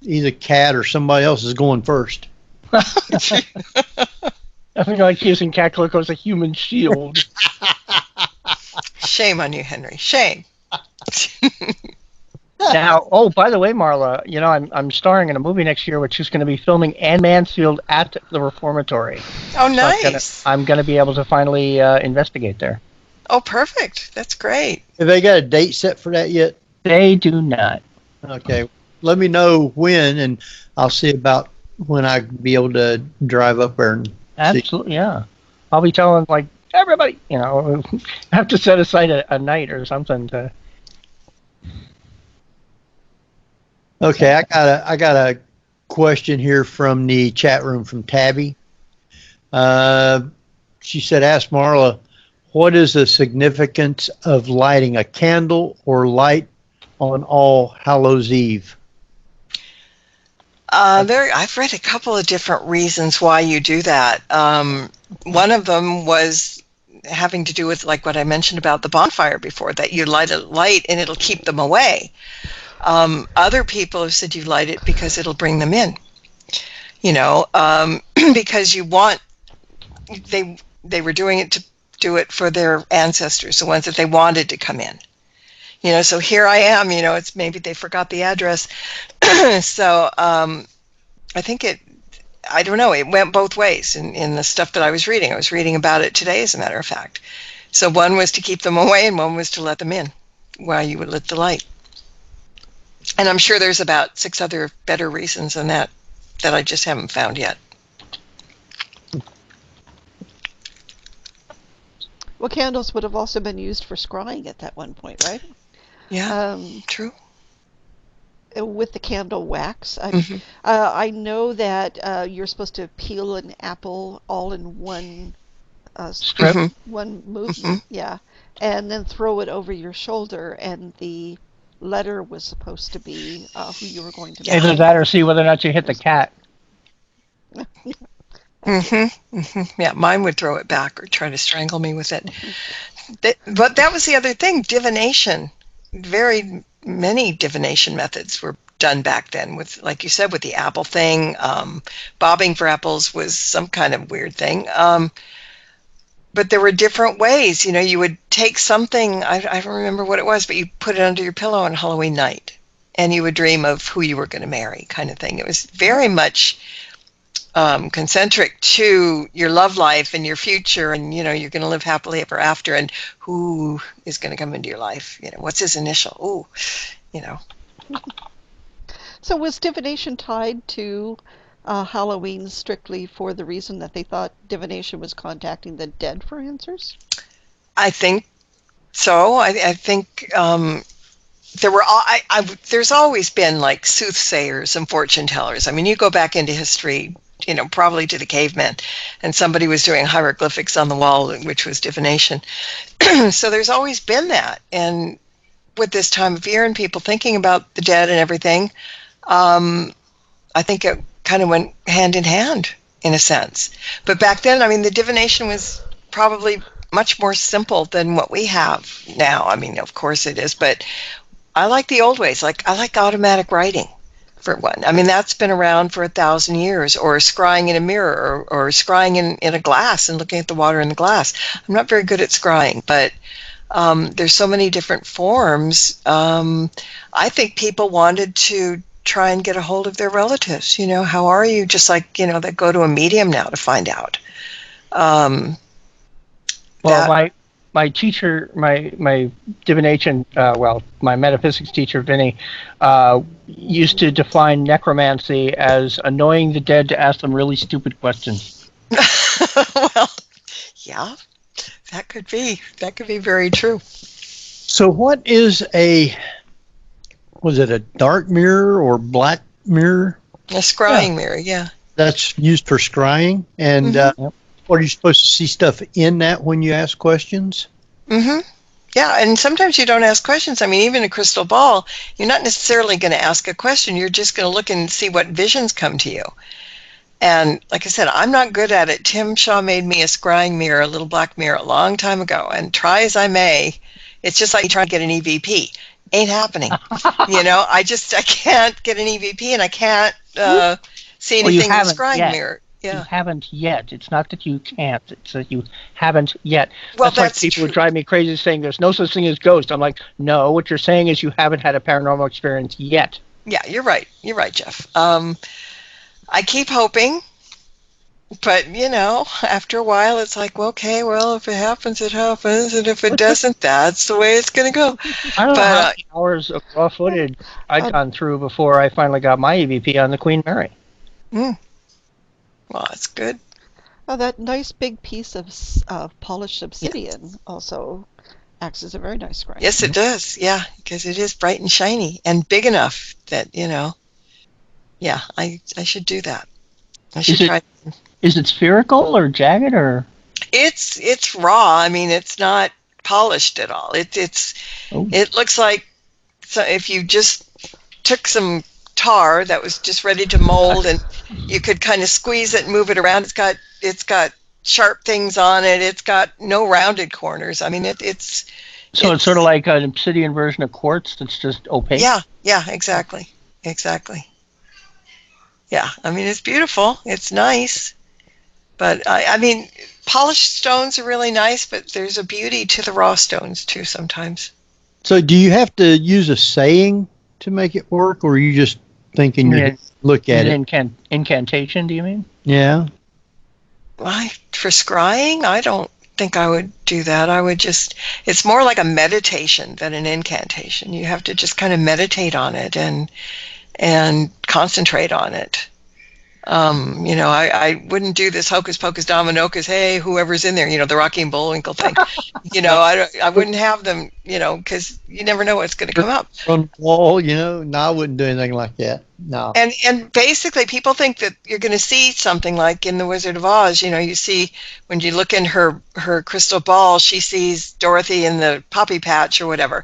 either Cat or somebody else is going first. I think I like using Cat Coco as a human shield. Shame on you, Henry. Shame. Now, oh, by the way, Marla, I'm starring in a movie next year, which is going to be filming Anne Mansfield at the Reformatory. Oh, So nice. I'm going to be able to finally investigate there. Oh, perfect. That's great. Have they got a date set for that yet? They do not. Okay. Let me know when, and I'll see about when I can be able to drive up there and see. Absolutely, yeah. I'll be telling, like, everybody, have to set aside a night or something to... Okay, I got a question here from the chat room from Tabby. She said, ask Marla, what is the significance of lighting a candle or light on All Hallows Eve? I've read a couple of different reasons why you do that. One of them was having to do with, like what I mentioned about the bonfire before, that you light a light and it'll keep them away. Other people have said you light it because it'll bring them in. Because they were doing it to do it for their ancestors, the ones that they wanted to come in. So here I am, it's maybe they forgot the address. So I think I don't know, it went both ways in the stuff that I was reading. I was reading about it today, as a matter of fact. So one was to keep them away and one was to let them in while you would lit the light. And I'm sure there's about 6 other better reasons than that I just haven't found yet. Well, candles would have also been used for scrying at that one point, right? Yeah, true. With the candle wax. Mm-hmm. I know that you're supposed to peel an apple all in one Strip? one movement, yeah, and then throw it over your shoulder, and the letter was supposed to be who you were going to marry. Either that or see whether or not you hit the cat. Yeah, mine would throw it back or try to strangle me with it. But that was the other thing, divination. Very many divination methods were done back then with, like you said, with the apple thing. Bobbing for apples was some kind of weird thing. But there were different ways. You would take something, I don't remember what it was, but you put it under your pillow on Halloween night, and you would dream of who you were going to marry, kind of thing. It was very much concentric to your love life and your future, and you're going to live happily ever after, and who is going to come into your life, what's his initial, So was divination tied to Halloween strictly for the reason that they thought divination was contacting the dead for answers? I think so. I think there's always been like soothsayers and fortune tellers. I mean, you go back into history, probably to the cavemen, and somebody was doing hieroglyphics on the wall, which was divination. So there's always been that. And with this time of year and people thinking about the dead and everything, I think it kind of went hand in hand in a sense. But back then, I mean, the divination was probably much more simple than what we have now. I mean, of course it is, but I like the old ways. I like automatic writing, for one. I mean, that's been around for 1,000 years, or scrying in a mirror, or scrying in a glass and looking at the water in the glass. I'm not very good at scrying, but there's so many different forms. I think people wanted to try and get a hold of their relatives. How are you? Just like, they go to a medium now to find out. My teacher, my divination, my metaphysics teacher, Vinny, used to define necromancy as annoying the dead to ask them really stupid questions. Well, yeah, that could be very true. So what is was it a dark mirror or black mirror? A scrying mirror, yeah. That's used for scrying. And what, are you supposed to see stuff in that when you ask questions? Mm-hmm. Yeah, and sometimes you don't ask questions. I mean, even a crystal ball, you're not necessarily going to ask a question. You're just going to look and see what visions come to you. And like I said, I'm not good at it. Tim Shaw made me a scrying mirror, a little black mirror, a long time ago. And try as I may, it's just like trying to get an EVP. Ain't happening. I can't get an EVP, and I can't see anything in the scrying mirror. Yeah. You haven't yet. It's not that you can't. It's that you haven't yet. Well, That's like that's people true. who drive me crazy saying there's no such thing as ghosts. I'm like, no, what you're saying is you haven't had a paranormal experience yet. Yeah, you're right. You're right, Jeff. I keep hoping, but after a while, it's like, well, okay, well, if it happens, it happens, and if it doesn't, that's the way it's going to go. I don't know how But many hours of raw footage I'd gone through before I finally got my EVP on the Queen Mary. well, that's good. Oh, that nice big piece of polished obsidian also acts as a very nice screen. Yes, it does. Yeah, because it is bright and shiny and big enough that Yeah, I should do that. I should try. Is it spherical or jagged or? It's raw. I mean, it's not polished at all. It looks like if you just took some tar that was just ready to mold and you could kind of squeeze it and move it around. It's got sharp things on it. It's got no rounded corners. I mean, it's sort of like an obsidian version of quartz that's just opaque. Yeah, exactly. Yeah, I mean, it's beautiful. It's nice. But, I mean, polished stones are really nice, but there's a beauty to the raw stones, too, sometimes. So do you have to use a saying to make it work, or are you just thinking look at it? Incantation, do you mean? Yeah. For scrying, I don't think I would do that. I would it's more like a meditation than an incantation. You have to just kind of meditate on it and concentrate on it. I wouldn't do this hocus pocus dominokus, hey, whoever's in there, the Rocky and Bullwinkle thing. I wouldn't have them, because you never know what's going to come up. On the wall, no, I wouldn't do anything like that. No. And basically, people think that you're going to see something like in The Wizard of Oz. You see when you look in her crystal ball, she sees Dorothy in the poppy patch or whatever.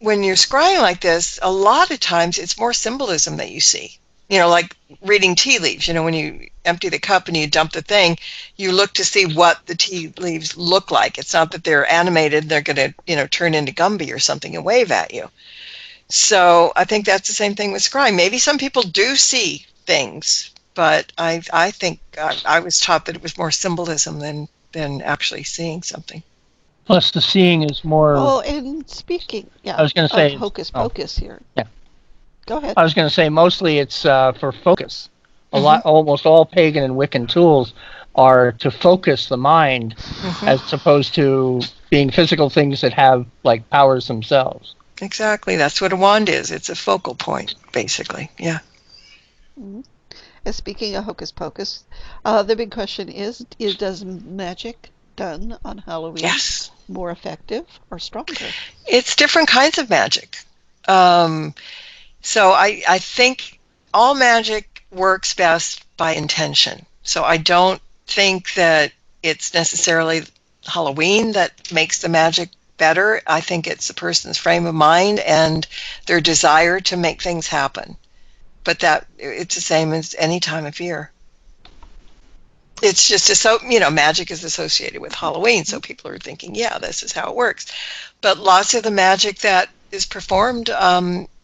When you're scrying like this, a lot of times it's more symbolism that you see. Like reading tea leaves. When you empty the cup and you dump the thing, you look to see what the tea leaves look like. It's not that they're animated, they're going to, turn into Gumby or something and wave at you. So I think that's the same thing with scrying. Maybe some people do see things, but I think I was taught that it was more symbolism than actually seeing something. Plus the seeing is more... Oh, and speaking, I was going to say... hocus pocus here. Yeah. Go ahead. I was going to say mostly it's for focus. Almost all pagan and Wiccan tools are to focus the mind, as opposed to being physical things that have like powers themselves. Exactly, that's what a wand is. It's a focal point, basically. Yeah. Mm-hmm. And speaking of hocus pocus, the big question is does magic done on Halloween more effective or stronger? It's different kinds of magic. So I think all magic works best by intention. So I don't think that it's necessarily Halloween that makes the magic better. I think it's the person's frame of mind and their desire to make things happen. But that it's the same as any time of year. It's just magic is associated with Halloween, so people are thinking, yeah, this is how it works. But lots of the magic that is performed,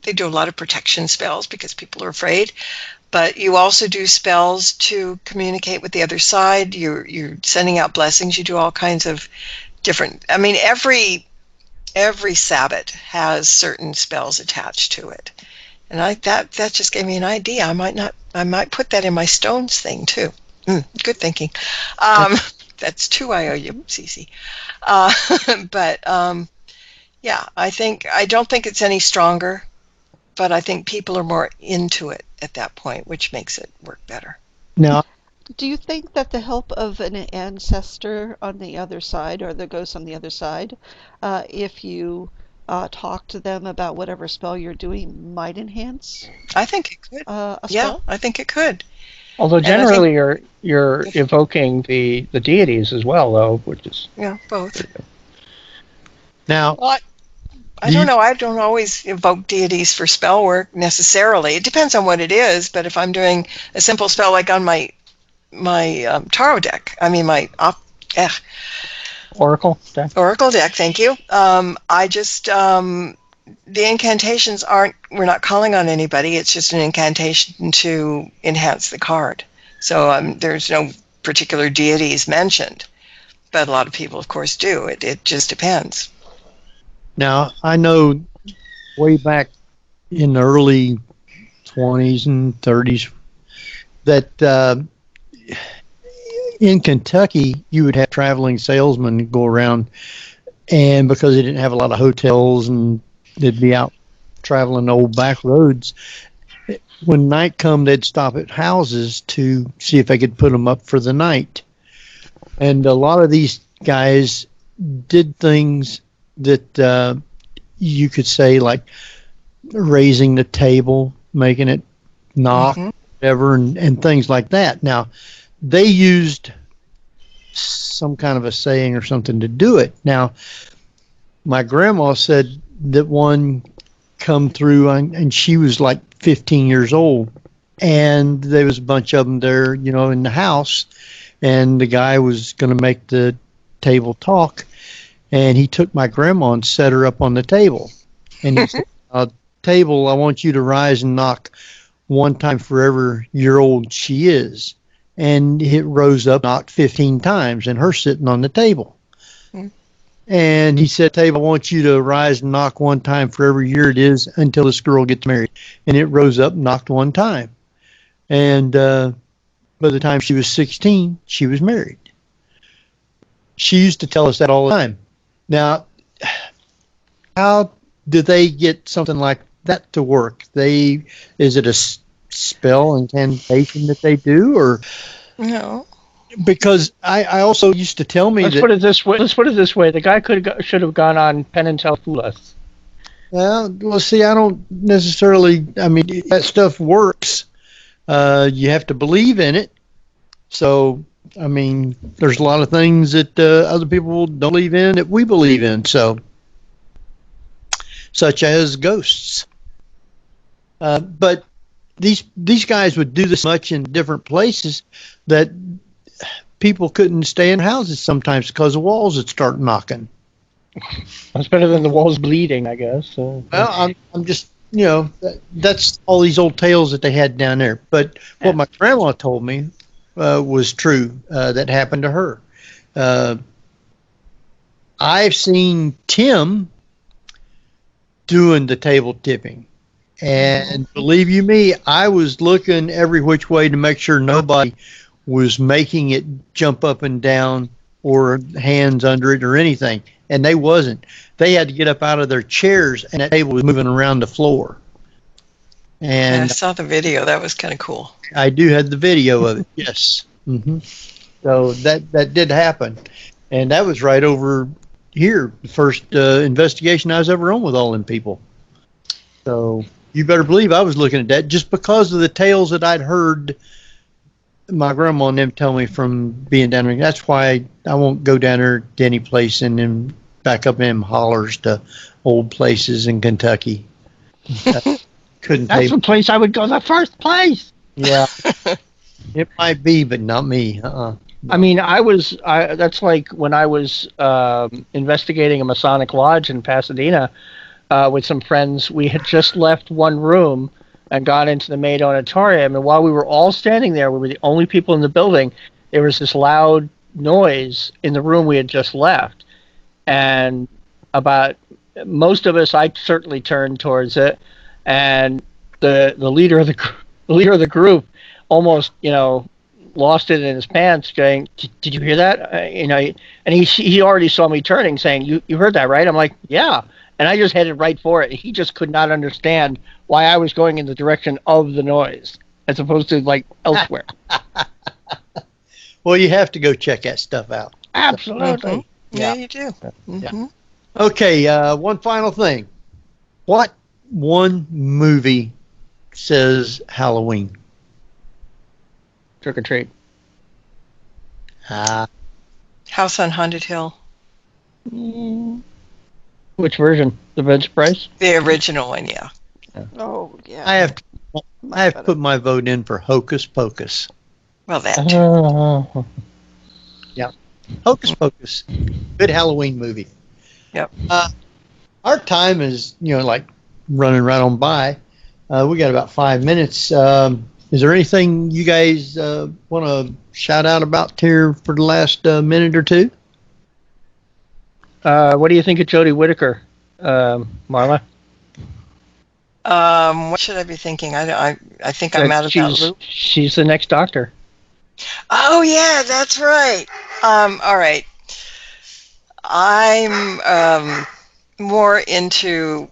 they do a lot of protection spells because people are afraid. But you also do spells to communicate with the other side. You're sending out blessings. You do all kinds of different. I mean, every Sabbath has certain spells attached to it, and that just gave me an idea. I might put that in my stones thing too. Good thinking. That's 2 I owe you, Cece. But I don't think it's any stronger, but I think people are more into it at that point, which makes it work better. Now, do you think that the help of an ancestor on the other side, or the ghost on the other side, if you talk to them about whatever spell you're doing, might enhance? I think it could. A spell? Yeah, I think it could. Although generally you're evoking the deities as well, though, which is both. Now, well, I don't know. I don't always evoke deities for spell work necessarily. It depends on what it is. But if I'm doing a simple spell like on my tarot deck, I mean my Oracle deck. Oracle deck. Thank you. I just the incantations aren't. We're not calling on anybody. It's just an incantation to enhance the card. So there's no particular deities mentioned, but a lot of people, of course, do. It just depends. Now, I know way back in the early 20s and 30s that in Kentucky, you would have traveling salesmen go around, and because they didn't have a lot of hotels and they'd be out traveling old back roads, when night come, they'd stop at houses to see if they could put them up for the night. And a lot of these guys did things that you could say, like raising the table, making it knock, whatever, and things like that. Now, they used some kind of a saying or something to do it. Now, my grandma said that one come through, and she was like 15 years old, and there was a bunch of them there, in the house, and the guy was going to make the table talk, and he took my grandma and set her up on the table, and he said, "Table, I want you to rise and knock one time for every year old she is." And it rose up, knocked 15 times, and her sitting on the table. And he said, "Table, I want you to rise and knock one time for every year it is until this girl gets married." And it rose up, knocked one time. And by the time she was 16, she was married. She used to tell us that all the time. Now, how do they get something like that to work? Is it a spell, incantation that they do, or No? because I also used to tell me Let's that. put it this way: the guy should have gone on Penn and Teller fool us. Well, see, I don't necessarily. I mean, that stuff works. You have to believe in it. So, I mean, there's a lot of things that other people don't believe in that we believe in. So, such as ghosts. But these guys would do this much in different places that people couldn't stay in houses sometimes because the walls would start knocking. That's better than the walls bleeding, I guess. Well, I'm just, that's all these old tales that they had down there. But what my grandma told me was true, that happened to her. I've seen Tim doing the table tipping. And believe you me, I was looking every which way to make sure nobody was making it jump up and down or hands under it or anything. And they wasn't. They had to get up out of their chairs, and that table was moving around the floor. And I saw the video. That was kind of cool. I do have the video of it, yes. So that did happen. And that was right over here, the first investigation I was ever on with all them people. So you better believe I was looking at that just because of the tales that I'd heard my grandma and them tell me from being down there. That's why I won't go down there to any place and then back up in them hollers to old places in Kentucky. Couldn't That's the place I would go the first place. Yeah. It might be, but not me. I mean, that's like when I was investigating a Masonic lodge in Pasadena with some friends. We had just left one room and got into the main auditorium, and while we were all standing there, we were the only people in the building. There was this loud noise in the room we had just left, and about most of us, I certainly turned towards it, and the leader of the group almost, lost it in his pants, going, "Did you hear that?" And he already saw me turning, saying, "You heard that, right?" I'm like, "Yeah." And I just headed right for it. He just could not understand why I was going in the direction of the noise as opposed to like elsewhere. Well, you have to go check that stuff out. Absolutely. Yeah, you do. Yeah. Okay, one final thing. What one movie says Halloween? Trick or treat. House on Haunted Hill. Which version? The Vince Price? The original one, yeah. Oh, yeah. I have put my vote in for Hocus Pocus. Well, that. Yeah. Hocus Pocus. Good Halloween movie. Yep. Our time is, like running right on by. We got about 5 minutes. Is there anything you guys want to shout out about here for the last minute or two? What do you think of Jodie Whittaker, Marla? What should I be thinking? I think I'm out of that loop. She's the next Doctor. Oh yeah, that's right. All right. I'm more into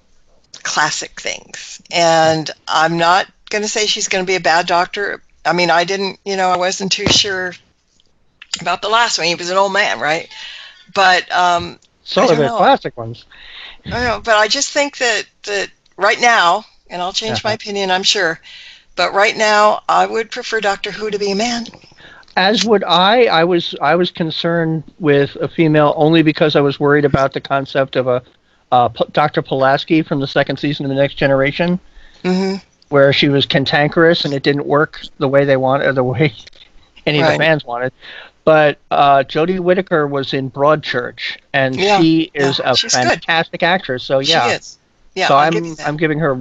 classic things, and I'm not going to say she's going to be a bad Doctor. I mean, I wasn't too sure about the last one. He was an old man, right? But some of the classic ones. I don't know, but I just think that right now, and I'll change my opinion, I'm sure, but right now I would prefer Doctor Who to be a man. As would I. I was concerned with a female only because I was worried about the concept of a Dr. Pulaski from the second season of The Next Generation, where she was cantankerous and it didn't work the way they wanted, or the way any of the fans wanted. But Jodie Whittaker was in Broadchurch, and she is a fantastic actress. So she is. Yeah, so I'm giving her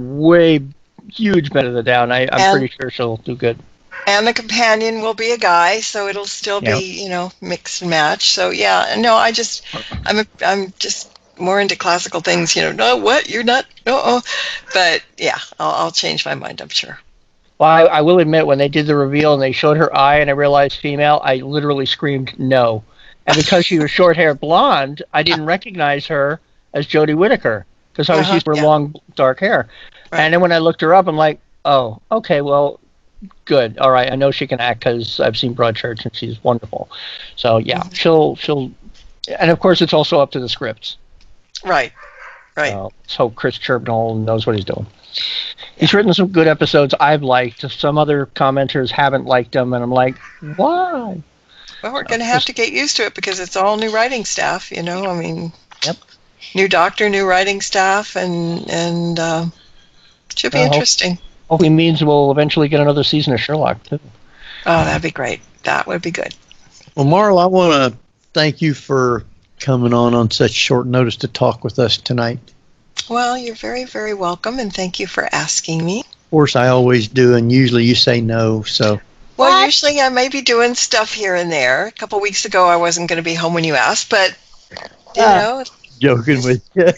huge benefit of the doubt. I'm pretty sure she'll do good. And the companion will be a guy, so it'll still be, mix and match. So no, I'm just more into classical things. No, what? You're not? But yeah, I'll change my mind, I'm sure. Well, I will admit, when they did the reveal and they showed her eye and I realized female, I literally screamed no. And because she was short-haired blonde, I didn't recognize her as Jodie Whittaker because I was used to her long, dark hair. Right. And then when I looked her up, I'm like, oh, okay, well, good. All right, I know she can act because I've seen Broadchurch and she's wonderful. So, yeah, she'll... And, of course, it's also up to the scripts. Right. So Chris Chibnall knows what he's doing. He's written some good episodes I've liked. Some other commenters haven't liked them, and I'm like, why? Well, we're going to have to get used to it because it's all new writing staff, I mean, new Doctor, new writing staff, and should be interesting. Hopefully means we'll eventually get another season of Sherlock, too. Oh, that'd be great. That would be good. Well, Marla, I want to thank you for coming on such short notice to talk with us tonight. Well, you're very, very welcome, and thank you for asking me. Of course, I always do, and usually you say no, so... Well, usually I may be doing stuff here and there. A couple weeks ago, I wasn't going to be home when you asked, but, Joking with you.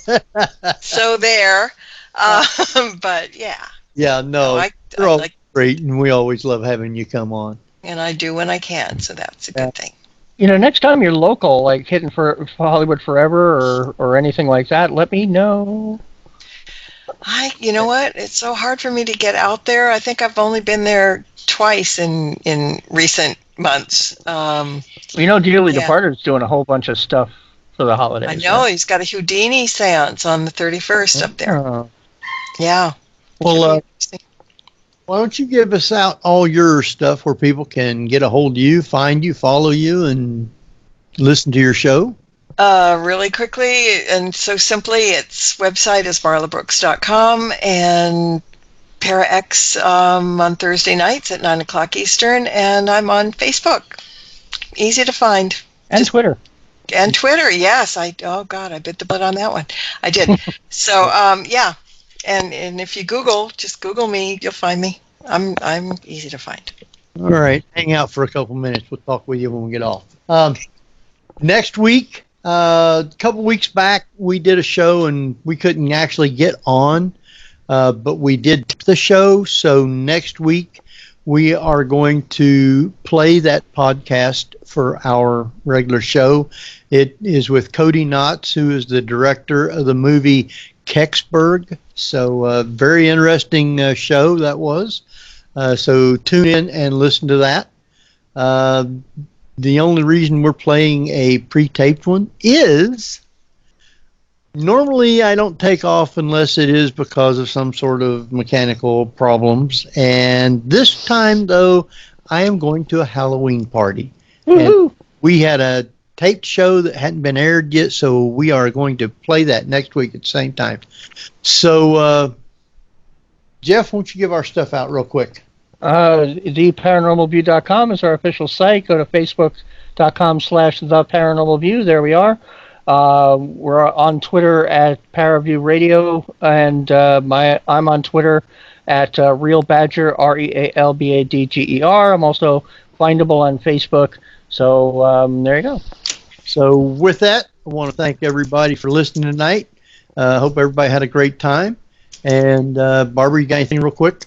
So there. But, yeah. Yeah, no, you're all great, and we always love having you come on. And I do when I can, so that's a good thing. Next time you're local, like hitting for Hollywood Forever or anything like that, let me know. You know what? It's so hard for me to get out there. I think I've only been there twice in recent months. Dearly Departed's doing a whole bunch of stuff for the holidays. I know. Right? He's got a Houdini seance on the 31st up there. Yeah. Well, why don't you give us out all your stuff where people can get a hold of you, find you, follow you, and listen to your show? Really quickly and so simply, its website is marlabrooks.com, and ParaX on Thursday nights at 9 o'clock Eastern, and I'm on Facebook. Easy to find. And Twitter. And Twitter, yes. I bit the butt on that one. I did. So, yeah. And if you just Google me, you'll find me. I'm easy to find. All right. Hang out for a couple minutes. We'll talk with you when we get off. Next week, a couple weeks back, we did a show and we couldn't actually get on, but we did the show. So next week, we are going to play that podcast for our regular show. It is with Cody Knotts, who is the director of the movie Kecksburg. So very interesting show that was. So tune in and listen to that. The only reason we're playing a pre-taped one is normally I don't take off unless it is because of some sort of mechanical problems. And this time, though, I am going to a Halloween party. And we had a taped show that hadn't been aired yet, so we are going to play that next week at the same time. So, Jeff, why don't you give our stuff out real quick? TheParanormalView.com is our official site. Go to Facebook.com/TheParanormalView. There we are. We're on Twitter at Paraview Radio, and I'm on Twitter at Real Badger, RealBadger. I'm also findable on Facebook. So there you go. So with that, I want to thank everybody for listening tonight. Hope everybody had a great time. And Barbara, you got anything real quick?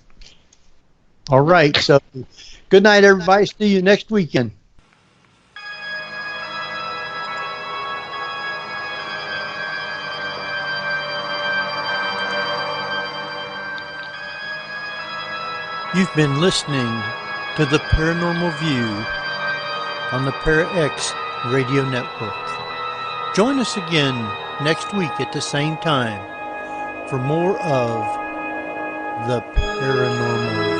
All right. So good night, everybody. See you next weekend. You've been listening to the Paranormal View on the ParaX Radio Network. Join us again next week at the same time for more of the Paranormal